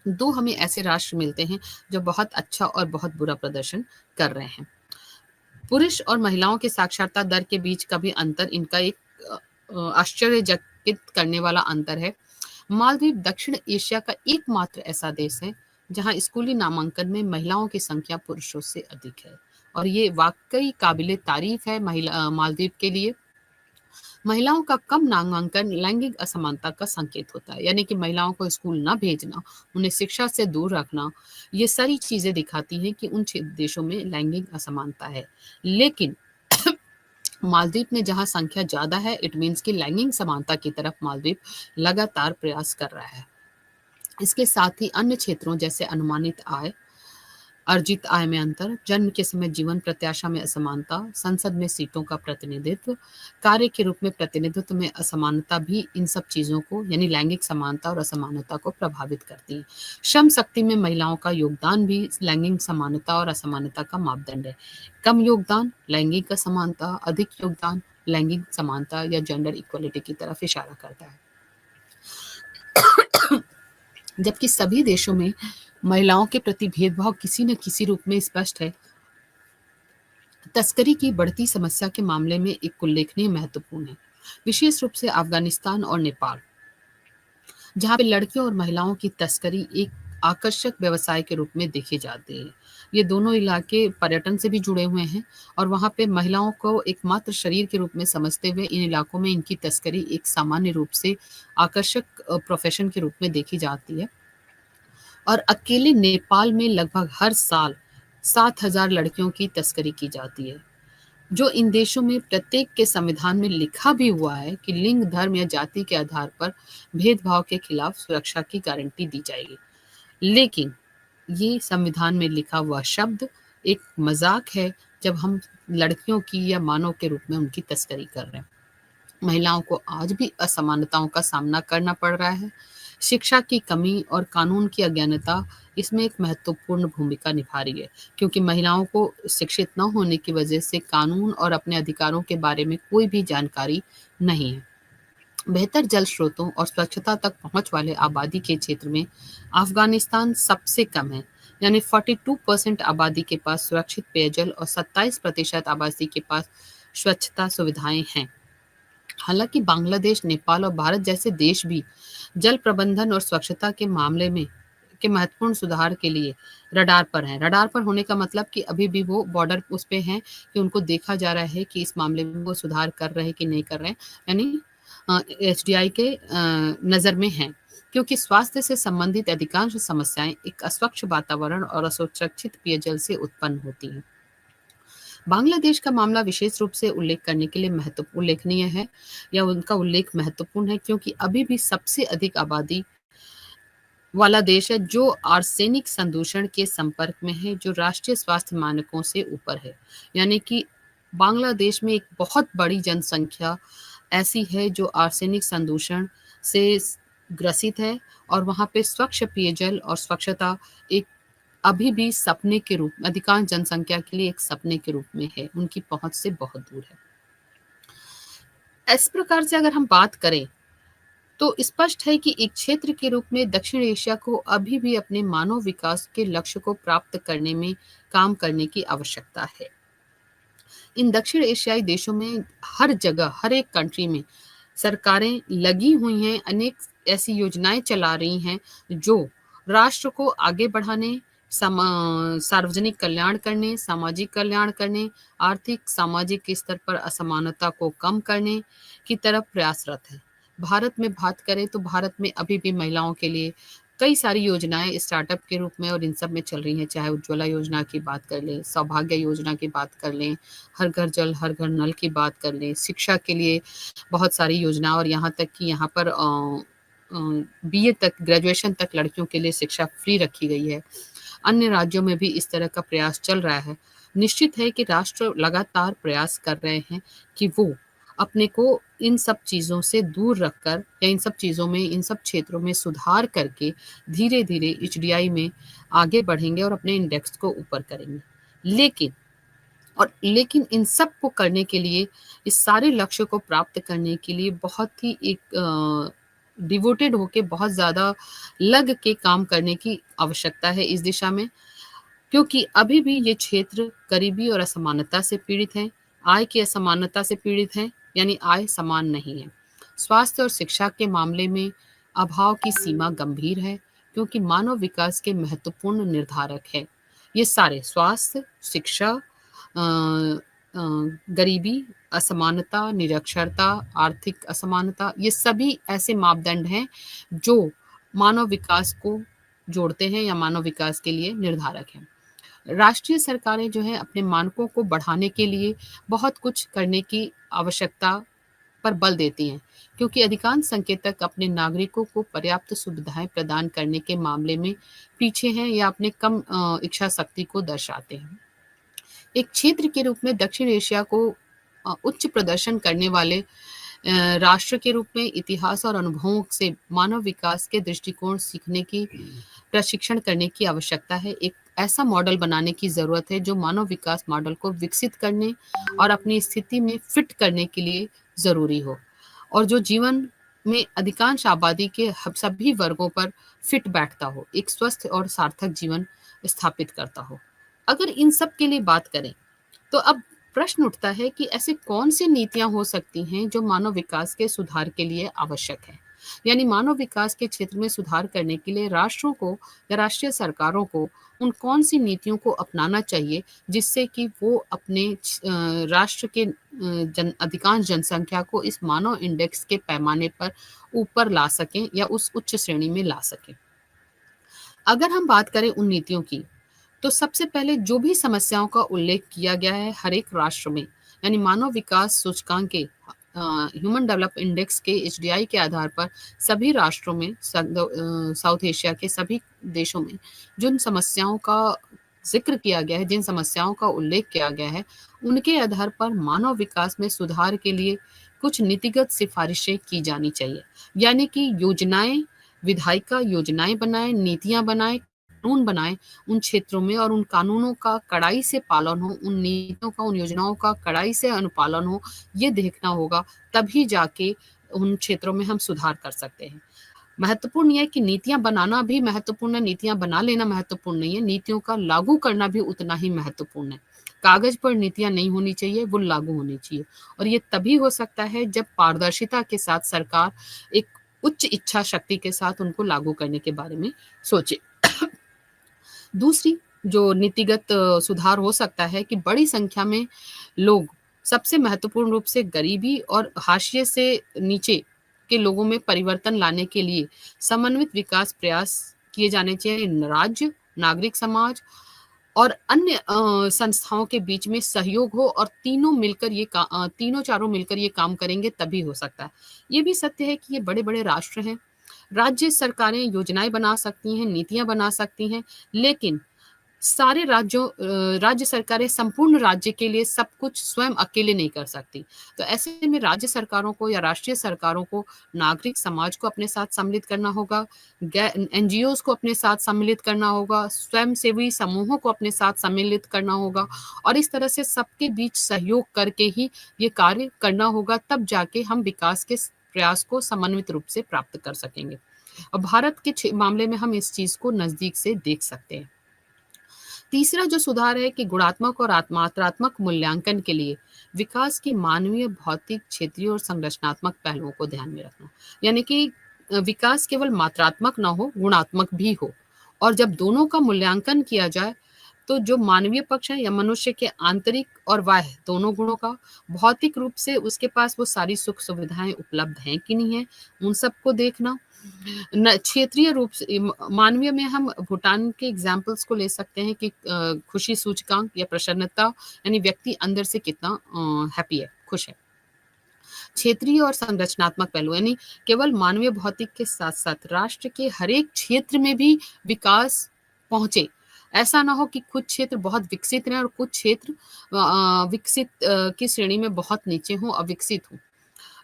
दो हमें ऐसे राष्ट्र मिलते हैं जो बहुत अच्छा और बहुत बुरा प्रदर्शन कर रहे हैं। पुरुष और महिलाओं के साक्षरता दर के बीच का भी अंतर इनका एक आश्चर्यचकित करने वाला अंतर है। मालदीव दक्षिण एशिया का एकमात्र ऐसा देश है जहां स्कूली नामांकन में महिलाओं की संख्या पुरुषों से अधिक है, और ये वाकई काबिले तारीफ है मालदीव के लिए। महिलाओं का कम नामांकन लैंगिक असमानता का संकेत होता है, यानी कि महिलाओं को स्कूल ना भेजना, उन्हें शिक्षा से दूर रखना, ये सारी चीजें दिखाती हैं कि उन देशों में लैंगिक असमानता है। लेकिन मालदीव में जहां संख्या ज्यादा है, इट मीन्स कि लैंगिक समानता की तरफ मालदीव लगातार प्रयास कर रहा है। इसके साथ ही अन्य क्षेत्रों जैसे अनुमानित आय, अर्जित आय में अंतर, जन्म के समय जीवन प्रत्याशा में असमानता, संसद में सीटों का प्रतिनिधित्व, कार्य के रूप में प्रतिनिधित्व में असमानता भी इन सब चीजों को, यानी लैंगिक समानता और असमानता को प्रभावित करती है। श्रम शक्ति में महिलाओं का योगदान भी लैंगिक समानता और असमानता का मापदंड है। कम योगदान लैंगिक असमानता, अधिक योगदान लैंगिक समानता या जेंडर इक्वलिटी की तरफ इशारा करता है। जबकि सभी देशों में महिलाओं के प्रति भेदभाव किसी न किसी रूप में स्पष्ट है, तस्करी की बढ़ती समस्या के मामले में एक उल्लेखनीय महत्वपूर्ण है, विशेष रूप से अफगानिस्तान और नेपाल, जहां पे लड़कियों और महिलाओं की तस्करी एक आकर्षक व्यवसाय के रूप में देखे जाते हैं। ये दोनों इलाके पर्यटन से भी जुड़े हुए हैं और वहां पे महिलाओं को एकमात्र शरीर के रूप में समझते हुए इन इलाकों में इनकी तस्करी एक सामान्य रूप से आकर्षक प्रोफेशन के रूप में देखी जाती है। और अकेले नेपाल में लगभग हर साल 7,000 लड़कियों की तस्करी की जाती है, जो इन देशों में प्रत्येक के संविधान में लिखा भी हुआ है कि लिंग, धर्म या जाति के आधार पर भेदभाव के खिलाफ सुरक्षा की गारंटी दी जाएगी। लेकिन ये संविधान में लिखा हुआ शब्द एक मजाक है जब हम लड़कियों की या मानव के रूप में उनकी तस्करी कर रहे हैं। महिलाओं को आज भी असमानताओं का सामना करना पड़ रहा है। शिक्षा की कमी और कानून की अज्ञानता इसमें एक महत्वपूर्ण भूमिका निभा रही है, क्योंकि महिलाओं को शिक्षित न होने की वजह से कानून और अपने अधिकारों के बारे में कोई भी जानकारी नहीं है। बेहतर जल स्रोतों और स्वच्छता तक पहुंच वाले आबादी के क्षेत्र में अफगानिस्तान सबसे कम है, यानी 42% आबादी के पास सुरक्षित पेयजल और 27% आबादी के पास स्वच्छता सुविधाएं हैं। हालांकि बांग्लादेश, नेपाल और भारत जैसे देश भी जल प्रबंधन और स्वच्छता के मामले में के महत्वपूर्ण सुधार के लिए रडार पर हैं। रडार पर होने का मतलब कि अभी भी वो बॉर्डर उस पे हैं कि उनको देखा जा रहा है कि इस मामले में वो सुधार कर रहे हैं कि नहीं कर रहे हैं, यानी एचडीआई के नज़र में हैं, क्योंकि स्वास्थ्य से संबंधित अधिकांश समस्याएं एक अस्वच्छ वातावरण और असुरक्षित पेयजल से उत्पन्न होती हैं। बांग्लादेश का मामला विशेष रूप से उल्लेख करने के लिए उल्लेखनीय है, या उनका उल्लेख महत्वपूर्ण है, क्योंकि अभी भी सबसे अधिक आबादी वाला देश है जो आर्सेनिक संदूषण के संपर्क में है, जो राष्ट्रीय स्वास्थ्य मानकों से ऊपर है। यानी कि बांग्लादेश में एक बहुत बड़ी जनसंख्या ऐसी है जो आर्सेनिक संदूषण से ग्रसित है, और वहाँ पे स्वच्छ पेयजल और स्वच्छता एक अभी भी सपने के रूप में, अधिकांश जनसंख्या के लिए एक सपने के रूप में है, उनकी पहुंच से बहुत दूर है। इस प्रकार से अगर हम बात करें तो स्पष्ट है कि एक क्षेत्र के रूप में दक्षिण एशिया को अभी भी अपने मानव विकास के लक्ष्य को प्राप्त करने में काम करने की आवश्यकता है। इन दक्षिण एशियाई देशों में हर जगह, हर एक कंट्री में सरकारें लगी हुई हैं, अनेक ऐसी योजनाएं चला रही हैं जो राष्ट्र को आगे बढ़ाने, सार्वजनिक कल्याण करने, सामाजिक कल्याण करने, आर्थिक सामाजिक स्तर पर असमानता को कम करने की तरफ प्रयासरत है। भारत में बात करें तो भारत में अभी भी महिलाओं के लिए कई सारी योजनाएं स्टार्टअप के रूप में और इन सब में चल रही हैं, चाहे उज्ज्वला योजना की बात कर लें, सौभाग्य योजना की बात कर लें, हर घर जल हर घर नल की बात कर लें, शिक्षा के लिए बहुत सारी योजना, और यहाँ तक कि यहाँ पर बीए तक, ग्रेजुएशन तक लड़कियों के लिए शिक्षा फ्री रखी गई है। अन्य राज्यों में भी इस तरह का प्रयास चल रहा है। निश्चित है कि राष्ट्र लगातार प्रयास कर रहे हैं कि वो अपने को इन सब चीज़ों से दूर रखकर, या इन सब चीज़ों में, इन सब क्षेत्रों में सुधार करके धीरे धीरे एचडीआई में आगे बढ़ेंगे और अपने इंडेक्स को ऊपर करेंगे। लेकिन इन सब को करने के लिए, इस सारे लक्ष्य को प्राप्त करने के लिए बहुत ही एक डिवोटेड होके, बहुत ज़्यादा लग के काम करने की आवश्यकता है इस दिशा में, क्योंकि अभी भी ये क्षेत्र गरीबी और असमानता से पीड़ित हैं, आय की असमानता से पीड़ित हैं, यानी आय समान नहीं है। स्वास्थ्य और शिक्षा के मामले में अभाव की सीमा गंभीर है, क्योंकि मानव विकास के महत्वपूर्ण निर्धारक है ये सारे: स्वास्थ्य, शिक्षा, गरीबी, असमानता, निरक्षरता, आर्थिक असमानता, ये सभी ऐसे मापदंड हैं जो मानव विकास को जोड़ते हैं या मानव विकास के लिए निर्धारक हैं। राष्ट्रीय सरकारें जो है अपने मानकों को बढ़ाने के लिए बहुत कुछ करने की आवश्यकता पर बल देती हैं, क्योंकि अधिकांश संकेतक अपने नागरिकों को पर्याप्त सुविधाएं प्रदान करने के मामले में पीछे हैं या अपने कम इच्छा शक्ति को दर्शाते हैं। एक क्षेत्र के रूप में दक्षिण एशिया को उच्च प्रदर्शन करने वाले राष्ट्र के रूप में इतिहास और अनुभवों से मानव विकास के दृष्टिकोण सीखने की, प्रशिक्षण करने की आवश्यकता है। एक ऐसा मॉडल बनाने की ज़रूरत है जो मानव विकास मॉडल को विकसित करने और अपनी स्थिति में फिट करने के लिए ज़रूरी हो, और जो जीवन में अधिकांश आबादी के सभी वर्गों पर फिट बैठता हो, एक स्वस्थ और सार्थक जीवन स्थापित करता हो। अगर इन सब के लिए बात करें तो अब प्रश्न उठता है कि ऐसी कौन सी नीतियां हो सकती हैं जो मानव विकास के सुधार के लिए आवश्यक है। यानी मानव विकास के क्षेत्र में सुधार करने के लिए राष्ट्रों को या राष्ट्रीय सरकारों को उन कौन सी नीतियों को अपनाना चाहिए, जिससे कि वो अपने राष्ट्र के अधिकांश जनसंख्या को इस मानव इंडेक्स के पैमाने पर ऊपर ला सकें या उस उच्च श्रेणी में ला सकें। अगर हम बात करें उन नीतियों की, तो सबसे पहले जो भी समस्याओं का उल्लेख किया गया है हर एक राष्ट्र में, यानी मानव विकास सूचकांक के, ह्यूमन डेवलप इंडेक्स के, एचडीआई के आधार पर सभी राष्ट्रों में, साउथ एशिया के सभी देशों में जिन समस्याओं का जिक्र किया गया है, जिन समस्याओं का उल्लेख किया गया है, उनके आधार पर मानव विकास में सुधार के लिए कुछ नीतिगत सिफारिशें की जानी चाहिए। यानी कि योजनाएं, विधायिका योजनाएं बनाएं, नीतियां बनाएं, कानून बनाएं उन क्षेत्रों में, और उन कानूनों का कड़ाई से पालन हो, उन नीतियों का, उन योजनाओं का कड़ाई से अनुपालन हो, ये देखना होगा। तभी जाके उन क्षेत्रों में हम सुधार कर सकते हैं। महत्वपूर्ण यह है कि नीतियां बनाना भी महत्वपूर्ण है, नीतियां बना लेना महत्वपूर्ण नहीं है, नीतियों का लागू करना भी उतना ही महत्वपूर्ण है। कागज पर नीतियां नहीं होनी चाहिए, वो लागू होनी चाहिए, और ये तभी हो सकता है जब पारदर्शिता के साथ सरकार एक उच्च इच्छा शक्ति के साथ उनको लागू करने के बारे में सोचे। दूसरी जो नीतिगत सुधार हो सकता है कि बड़ी संख्या में लोग, सबसे महत्वपूर्ण रूप से गरीबी और हाशिए से नीचे के लोगों में परिवर्तन लाने के लिए समन्वित विकास प्रयास किए जाने चाहिए। राज्य, नागरिक समाज, और अन्य संस्थाओं के बीच में सहयोग हो और तीनों चारों मिलकर ये काम करेंगे तभी हो सकता है। ये भी सत्य है कि ये बड़े-बड़े राष्ट्र हैं। राज्य सरकारें योजनाएँ बना सकती हैं, नीतियाँ बना सकती हैं, लेकिन राज्य सरकारें संपूर्ण राज्य के लिए सब कुछ स्वयं अकेले नहीं कर सकती। तो ऐसे में राज्य सरकारों को या राष्ट्रीय सरकारों को नागरिक समाज को अपने साथ सम्मिलित करना होगा, एनजीओज़ को अपने साथ सम्मिलित करना होगा, स्वयंसेवी समूहों को अपने साथ सम्मिलित करना होगा और इस तरह से सबके बीच सहयोग करके ही ये कार्य करना होगा, तब जाके हम विकास के प्रयास को समन्वित रूप से प्राप्त कर सकेंगे। और भारत के मामले में हम इस चीज़ को नज़दीक से देख सकते हैं। तीसरा जो सुधार है कि गुणात्मक और मात्रात्मक मूल्यांकन के लिए विकास की मानवीय, भौतिक, क्षेत्रीय और संरचनात्मक पहलुओं को ध्यान में रखना। यानी कि विकास केवल मात्रात्मक ना हो, गुणात्मक भी हो। और जब दोनों का मूल्यांकन किया जाए, तो जो मानवीय पक्ष है या मनुष्य के आंतरिक और बाह्य दोनों गुणों का, भौतिक रूप से उसके पास वो सारी सुख सुविधाएं उपलब्ध हैं कि नहीं है, उन सबको देखना। क्षेत्रीय रूप से मानवीय में हम भूटान के एग्जाम्पल्स को ले सकते हैं कि खुशी सूचकांक या प्रसन्नता, यानी व्यक्ति अंदर से कितना हैप्पी है, खुश है। क्षेत्रीय और संरचनात्मक पहलू, यानी केवल मानवीय भौतिक के साथ साथ राष्ट्र के हर एक क्षेत्र में भी विकास पहुंचे। ऐसा ना हो कि कुछ क्षेत्र बहुत विकसित रहे और कुछ क्षेत्र विकसित की श्रेणी में बहुत नीचे हों, अविकसित हों।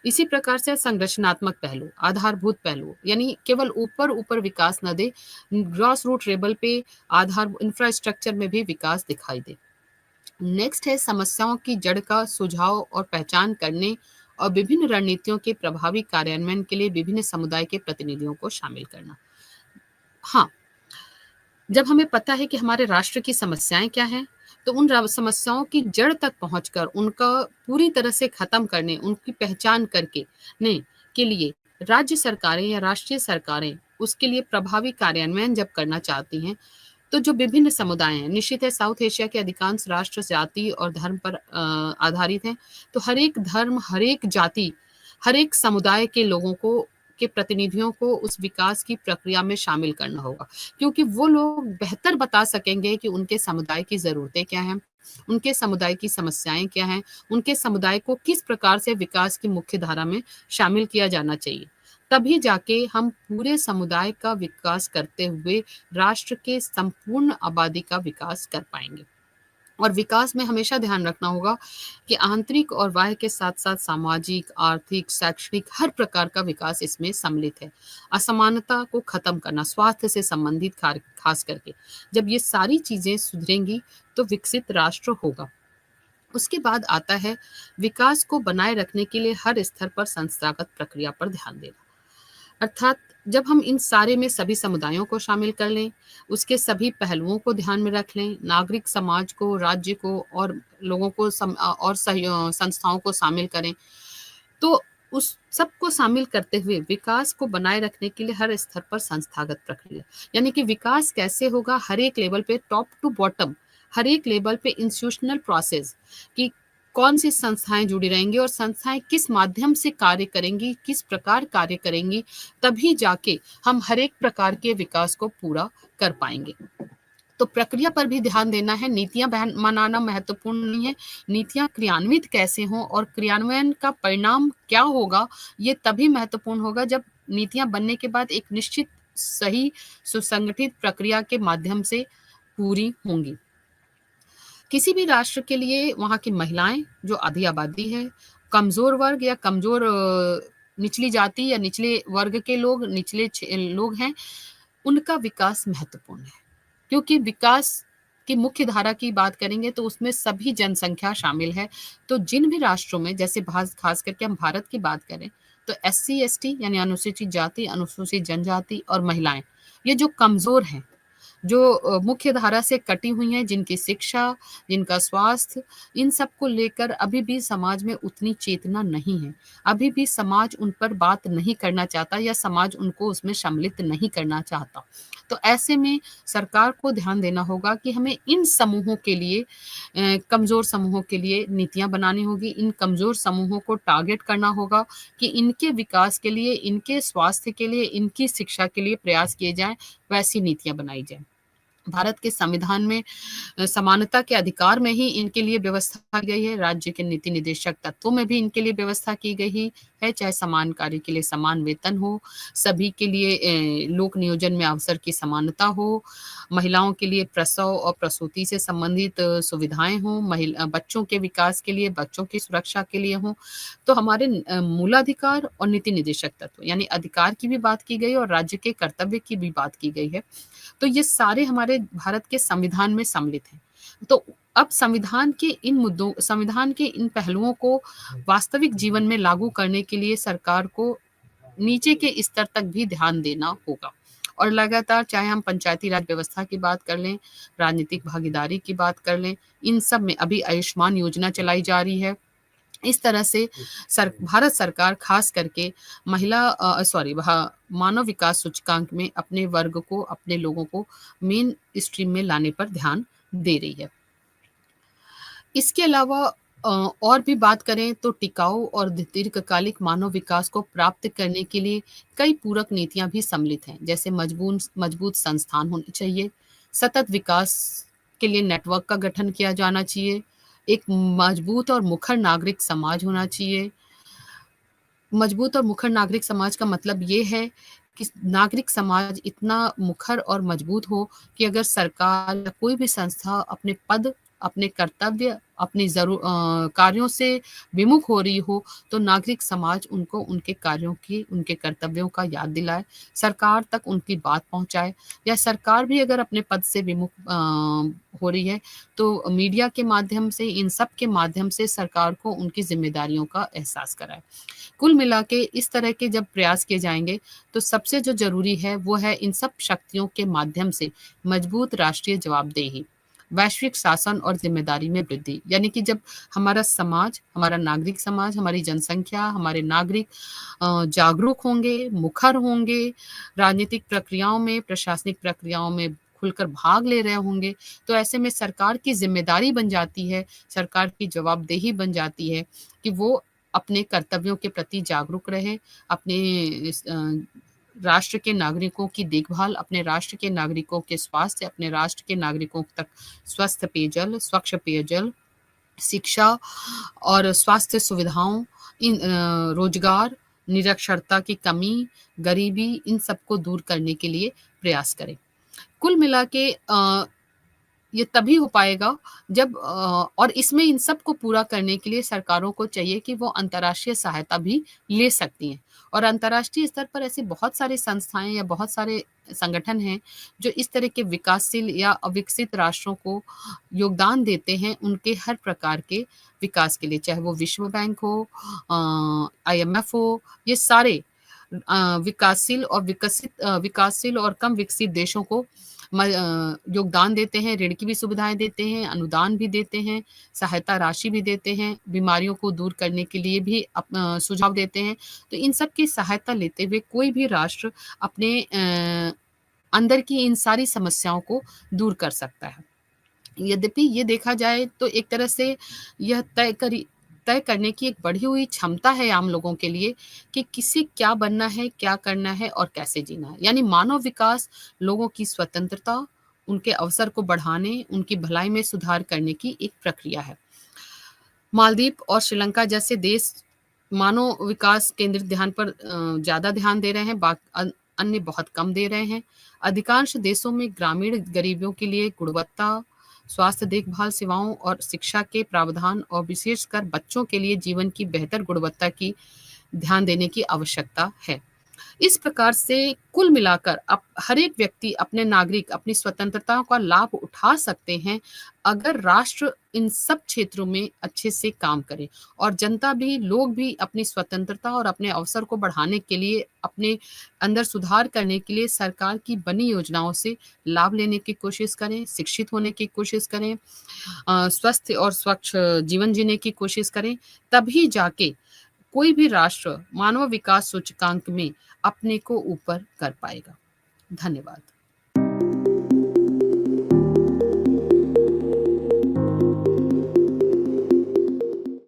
इसी प्रकार से संरचनात्मक पहलू, आधारभूत पहलू, यानी केवल ऊपर ऊपर विकास न दे, ग्रॉस रूट लेवल पे आधार इंफ्रास्ट्रक्चर में भी विकास दिखाई दे। नेक्स्ट है समस्याओं की जड़ का सुझाव और पहचान करने और विभिन्न रणनीतियों के प्रभावी कार्यान्वयन के लिए विभिन्न समुदाय के प्रतिनिधियों को शामिल करना। हाँ, जब हमें पता है कि हमारे राष्ट्र की समस्याएं क्या हैं, तो उन समस्याओं की जड़ तक पहुंचकर उनका पूरी तरह से खत्म करने, उनकी पहचान करके ने के लिए राज्य सरकारें या राष्ट्रीय सरकारें उसके लिए प्रभावी कार्यान्वयन जब करना चाहती हैं, तो जो विभिन्न समुदाय हैं, निश्चित है साउथ एशिया के अधिकांश राष्ट्र जाति और धर्म पर आधारित हैं। तो हर एक धर्म, हर एक जाति, हर एक समुदाय के लोगों को के प्रतिनिधियों को उस विकास की प्रक्रिया में शामिल करना होगा, क्योंकि वो लोग बेहतर बता सकेंगे कि उनके समुदाय की ज़रूरतें क्या हैं, उनके समुदाय की समस्याएं क्या हैं, उनके समुदाय को किस प्रकार से विकास की मुख्य धारा में शामिल किया जाना चाहिए। तभी जाके हम पूरे समुदाय का विकास करते हुए राष्ट्र के संपूर्ण आबादी का विकास कर पाएंगे। और विकास में हमेशा ध्यान रखना होगा कि आंतरिक और बाह्य के साथ साथ सामाजिक, आर्थिक, शैक्षणिक हर प्रकार का विकास इसमें सम्मिलित है। असमानता को खत्म करना, स्वास्थ्य से संबंधित खास करके, जब ये सारी चीजें सुधरेंगी तो विकसित राष्ट्र होगा। उसके बाद आता है विकास को बनाए रखने के लिए हर स्तर पर संस्थागत प्रक्रिया पर ध्यान देना। अर्थात जब हम इन सारे में सभी समुदायों को शामिल कर लें, उसके सभी पहलुओं को ध्यान में रख लें, नागरिक समाज को, राज्य को और लोगों को और संस्थाओं को शामिल करें, तो उस सबको शामिल करते हुए विकास को बनाए रखने के लिए हर स्तर पर संस्थागत प्रक्रिया, यानी कि विकास कैसे होगा हर एक लेवल पे, टॉप टू बॉटम, हर एक लेवल पे इंस्टीट्यूशनल प्रोसेस कि कौन सी संस्थाएं जुड़ी रहेंगी और संस्थाएं किस माध्यम से कार्य करेंगी, किस प्रकार कार्य करेंगी, तभी जाके हम हर एक प्रकार के विकास को पूरा कर पाएंगे। तो प्रक्रिया पर भी ध्यान देना है। नीतियां बनाना महत्वपूर्ण नहीं है, नीतियां क्रियान्वित कैसे हों और क्रियान्वयन का परिणाम क्या होगा, ये तभी महत्वपूर्ण होगा जब नीतियां बनने के बाद एक निश्चित सही सुसंगठित प्रक्रिया के माध्यम से पूरी होंगी। किसी भी राष्ट्र के लिए वहाँ की महिलाएं, जो आधी आबादी है, कमजोर वर्ग या कमजोर निचली जाति या निचले वर्ग के लोग, निचले लोग हैं, उनका विकास महत्वपूर्ण है, क्योंकि विकास की मुख्य धारा की बात करेंगे तो उसमें सभी जनसंख्या शामिल है। तो जिन भी राष्ट्रों में, जैसे खास करके हम भारत की बात करें, तो SC ST यानी अनुसूचित जाति, अनुसूचित जनजाति और महिलाएं, ये जो कमजोर हैं, जो मुख्य धारा से कटी हुई हैं, जिनकी शिक्षा, जिनका स्वास्थ्य, इन सब को लेकर अभी भी समाज में उतनी चेतना नहीं है। अभी भी समाज उन पर बात नहीं करना चाहता या समाज उनको उसमें सम्मिलित नहीं करना चाहता। तो ऐसे में सरकार को ध्यान देना होगा कि हमें इन समूहों के लिए, कमज़ोर समूहों के लिए नीतियाँ बनानी होगी। इन कमज़ोर समूहों को टारगेट करना होगा कि इनके विकास के लिए, इनके स्वास्थ्य के लिए, इनकी शिक्षा के लिए प्रयास किए जाएँ, वैसी नीतियाँ बनाई जाएँ। भारत के संविधान में समानता के अधिकार में ही इनके लिए व्यवस्था की गई है। राज्य के नीति निदेशक तत्वों में भी इनके लिए व्यवस्था की गई है, चाहे समान कार्य के लिए समान वेतन हो, सभी के लिए लोक नियोजन में अवसर की समानता हो, महिलाओं के लिए प्रसव और प्रसूति से संबंधित सुविधाएं हों, बच्चों के विकास के लिए, बच्चों की सुरक्षा के लिए हों। तो हमारे मूलाधिकार और नीति निदेशक तत्व यानी अधिकार की भी बात की गई और राज्य के कर्तव्य की भी बात की गई है। तो ये सारे हमारे भारत के संविधान में सम्मिलित हैं। तो अब संविधान के इन पहलुओं को वास्तविक जीवन में लागू करने के लिए सरकार को नीचे के स्तर तक भी ध्यान देना होगा और लगातार, चाहे हम पंचायती राज व्यवस्था की बात कर लें, राजनीतिक भागीदारी की बात कर लें, इन सब में अभी आयुष्मान योजना चलाई जा रही है। इस तरह से भारत सरकार खास करके मानव विकास सूचकांक में अपने वर्ग को, अपने लोगों को मेन स्ट्रीम में लाने पर ध्यान दे रही है। इसके अलावा और भी बात करें तो टिकाऊ और दीर्घकालिक मानव विकास को प्राप्त करने के लिए कई पूरक नीतियां भी सम्मिलित हैं, जैसे मजबूत संस्थान होने चाहिए, सतत विकास के लिए नेटवर्क का गठन किया जाना चाहिए, एक मजबूत और मुखर नागरिक समाज होना चाहिए। मजबूत और मुखर नागरिक समाज का मतलब ये है कि नागरिक समाज इतना मुखर और मजबूत हो कि अगर सरकार या कोई भी संस्था अपने पद, अपने कर्तव्य, अपनी कार्यों से विमुख हो रही हो, तो नागरिक समाज उनको उनके कार्यों की, उनके कर्तव्यों का याद दिलाए, सरकार तक उनकी बात पहुंचाए, या सरकार भी अगर अपने पद से विमुख हो रही है तो मीडिया के माध्यम से, इन सब के माध्यम से सरकार को उनकी जिम्मेदारियों का एहसास कराए। कुल मिला के इस तरह के जब प्रयास किए जाएंगे तो सबसे जो जरूरी है वो है इन सब शक्तियों के माध्यम से मजबूत राष्ट्रीय जवाबदेही, वैश्विक शासन और जिम्मेदारी में वृद्धि। यानी कि जब हमारा समाज, हमारा नागरिक समाज, हमारी जनसंख्या, हमारे नागरिक जागरूक होंगे, मुखर होंगे, राजनीतिक प्रक्रियाओं में, प्रशासनिक प्रक्रियाओं में खुलकर भाग ले रहे होंगे, तो ऐसे में सरकार की जिम्मेदारी बन जाती है, सरकार की जवाबदेही बन जाती है कि वो अपने कर्तव्यों के प्रति जागरूक रहे, अपने राष्ट्र के नागरिकों की देखभाल, अपने राष्ट्र के नागरिकों के स्वास्थ्य, अपने राष्ट्र के नागरिकों तक स्वस्थ पेयजल, स्वच्छ पेयजल, शिक्षा और स्वास्थ्य सुविधाओं, रोजगार, निरक्षरता की कमी, गरीबी, इन सबको दूर करने के लिए प्रयास करें। कुल मिला के ये तभी हो पाएगा जब और इसमें इन सब को पूरा करने के लिए सरकारों को चाहिए कि वो अंतर्राष्ट्रीय सहायता भी ले सकती हैं, और अंतर्राष्ट्रीय स्तर पर ऐसी बहुत सारी संस्थाएं या बहुत सारे संगठन हैं जो इस तरह के विकासशील या अविकसित राष्ट्रों को योगदान देते हैं उनके हर प्रकार के विकास के लिए, चाहे वो विश्व बैंक हो, IMF हो, ये सारे विकासशील और कम विकसित देशों को योगदान देते हैं, ऋण की भी सुविधाएं देते हैं, अनुदान भी देते हैं, सहायता राशि भी देते हैं, बीमारियों को दूर करने के लिए भी सुझाव देते हैं। तो इन सब की सहायता लेते हुए कोई भी राष्ट्र अपने अंदर की इन सारी समस्याओं को दूर कर सकता है। यद्यपि ये देखा जाए तो एक तरह से यह तय करने की एक बढ़ी हुई क्षमता है आम लोगों के लिए कि किसे क्या बनना है, क्या करना है और कैसे जीना है। यानी मानव विकास लोगों की स्वतंत्रता, उनके अवसर को बढ़ाने, उनकी भलाई में सुधार करने की एक प्रक्रिया है। मालदीव और श्रीलंका जैसे देश मानव विकास केंद्रित ध्यान पर ज्यादा ध्यान दे रहे हैं, अन्य बहुत कम दे रहे हैं। अधिकांश देशों में ग्रामीण गरीबों के लिए गुणवत्ता, स्वास्थ्य देखभाल सेवाओं और शिक्षा के प्रावधान और विशेषकर बच्चों के लिए जीवन की बेहतर गुणवत्ता की ध्यान देने की आवश्यकता है। इस प्रकार से कुल मिलाकर हर एक व्यक्ति, अपने नागरिक अपनी स्वतंत्रता का लाभ उठा सकते हैं अगर राष्ट्र इन सब क्षेत्रों में अच्छे से काम करे और जनता भी, लोग भी अपनी स्वतंत्रता और अपने अवसर को बढ़ाने के लिए, अपने अंदर सुधार करने के लिए सरकार की बनी योजनाओं से लाभ लेने की कोशिश करें, शिक्षित होने की कोशिश करें, स्वस्थ और स्वच्छ जीवन जीने की कोशिश करें। तभी जाके कोई भी राष्ट्र मानव विकास सूचकांक में अपने को ऊपर कर पाएगा। धन्यवाद।